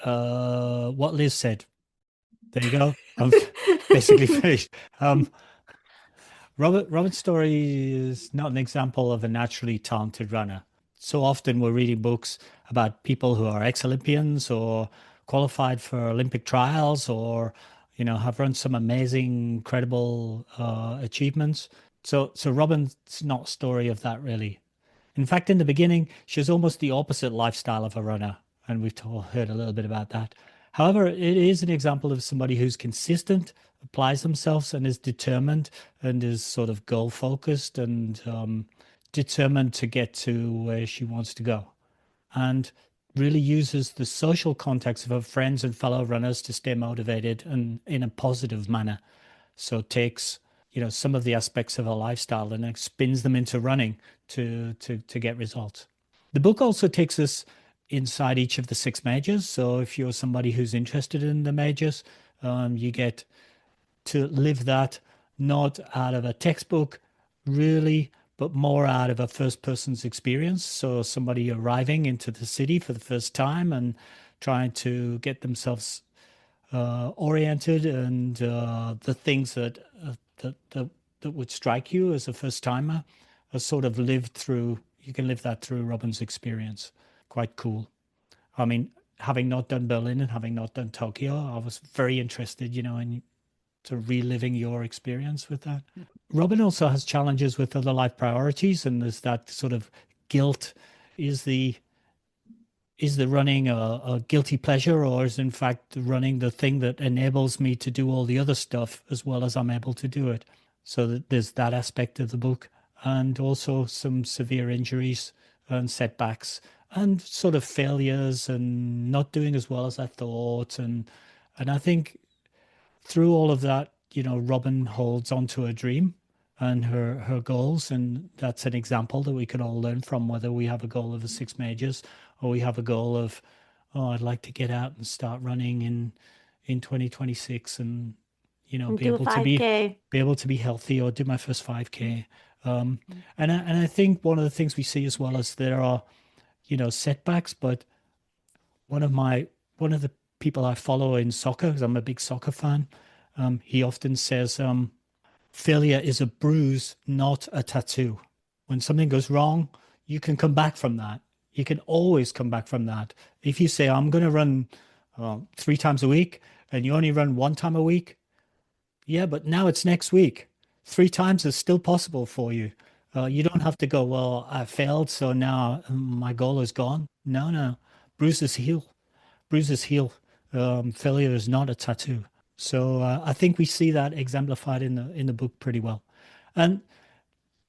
What Liz said. There you go. I'm basically finished. Robyn's story is not an example of a naturally talented runner. So often we're reading books about people who are ex-Olympians or qualified for Olympic trials or, have run some amazing, incredible achievements. So Robyn's not a story of that really. In fact, in the beginning, she was almost the opposite lifestyle of a runner, and we've all heard a little bit about that. However, it is an example of somebody who's consistent, applies themselves, and is determined, and is sort of goal focused and determined to get to where she wants to go, and really uses the social context of her friends and fellow runners to stay motivated and in a positive manner. So takes some of the aspects of her lifestyle and spins them into running to get results. The book also takes us inside each of the 6 majors. So if you're somebody who's interested in the majors, you get to live that not out of a textbook really, but more out of a first person's experience. So somebody arriving into the city for the first time and trying to get themselves oriented, and the things that would strike you as a first timer are sort of lived through. You can live that through Robyn's experience. Quite cool. I mean, having not done Berlin and having not done Tokyo, I was very interested, in to reliving your experience with that. Robyn also has challenges with other life priorities, and there's that sort of guilt. Is the running a guilty pleasure, or is in fact running the thing that enables me to do all the other stuff as well as I'm able to do it? So that there's that aspect of the book, and also some severe injuries and setbacks and sort of failures and not doing as well as I thought. And I think through all of that, Robyn holds onto her dream and her goals. And that's an example that we can all learn from, whether we have a goal of the 6 majors or we have a goal of, I'd like to get out and start running in 2026 and, And be do a able to be 5K. healthy or do my first 5K. And I think one of the things we see as well is there are, setbacks, but one of the people I follow in soccer, because I'm a big soccer fan, he often says, failure is a bruise, not a tattoo. When something goes wrong, you can come back from that. You can always come back from that. If you say, I'm going to run 3 times a week, and you only run 1 time a week, yeah, but now it's next week. 3 times is still possible for you. You don't have to go, well, I failed, so now my goal is gone. No. Bruises heal. Bruises heal. Failure is not a tattoo. So I think we see that exemplified in the book pretty well. And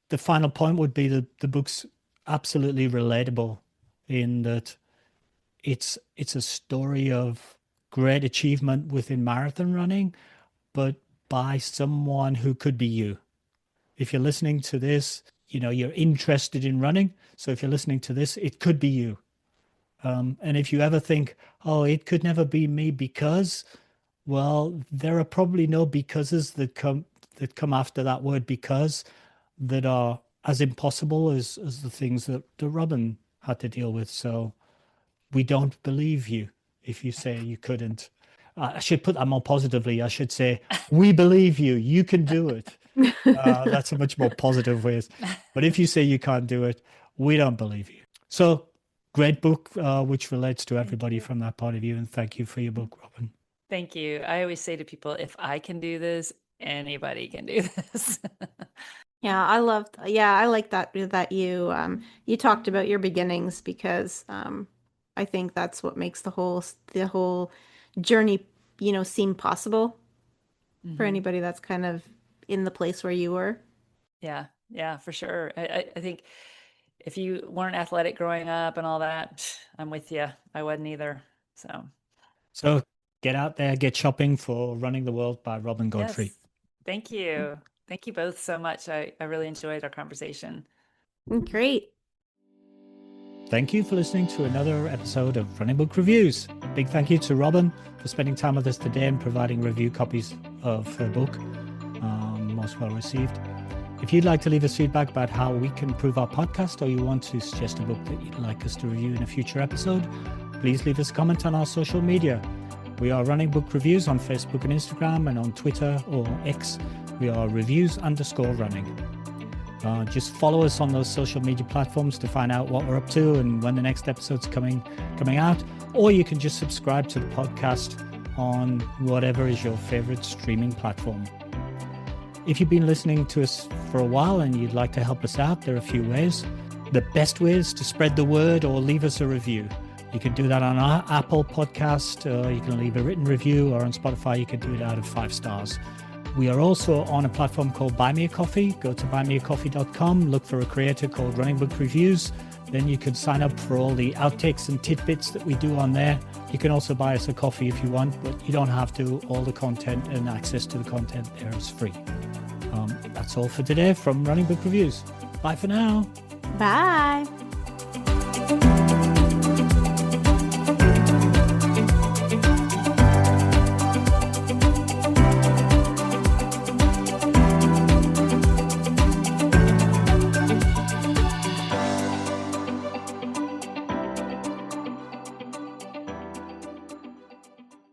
the final point would be that the book's absolutely relatable in that it's a story of great achievement within marathon running, but by someone who could be you. If you're listening to this, you're interested in running. So if you're listening to this, it could be you. And if you ever think, oh, it could never be me because, well, there are probably no becauses that come after that word because that are as impossible as the things that Robyn had to deal with. So we don't believe you if you say you couldn't. I should put that more positively. I should say, we believe you. You can do it. That's a much more positive way. But if you say you can't do it, We don't believe you. So great book, which relates to everybody from that point of view. And thank you for your book, Robyn. Thank you. I always say to people, if I can do this, anybody can do this. Yeah, I like that you talked about your beginnings because I think that's what makes the whole journey, seem possible for anybody that's kind of in the place where you were. Yeah, for sure. I think if you weren't athletic growing up and all that, I'm with you. I wasn't either. So get out there, get shopping for Running the World by Robyn Godfrey. Yes. Thank you. Thank you both so much. I really enjoyed our conversation. Great. Thank you for listening to another episode of Running Book Reviews. Big thank you to Robyn for spending time with us today and providing review copies of her book. Most well received. If you'd like to leave us feedback about how we can improve our podcast, or you want to suggest a book that you'd like us to review in a future episode, please leave us a comment on our social media. We are Running Book Reviews on Facebook and Instagram, and on Twitter or X, we are reviews_running. Just follow us on those social media platforms to find out what we're up to and when the next episode's coming out. Or you can just subscribe to the podcast on whatever is your favorite streaming platform. If you've been listening to us for a while and you'd like to help us out, there are a few ways. The best way is to spread the word or leave us a review. You can do that on our Apple podcast, you can leave a written review, or on Spotify you can do it out of 5 stars. We are also on a platform called Buy Me a Coffee. Go to buymeacoffee.com, look for a creator called Running Book Reviews. Then you can sign up for all the outtakes and tidbits that we do on there. You can also buy us a coffee if you want, but you don't have to. All the content and access to the content there is free. That's all for today from Running Book Reviews. Bye for now. Bye.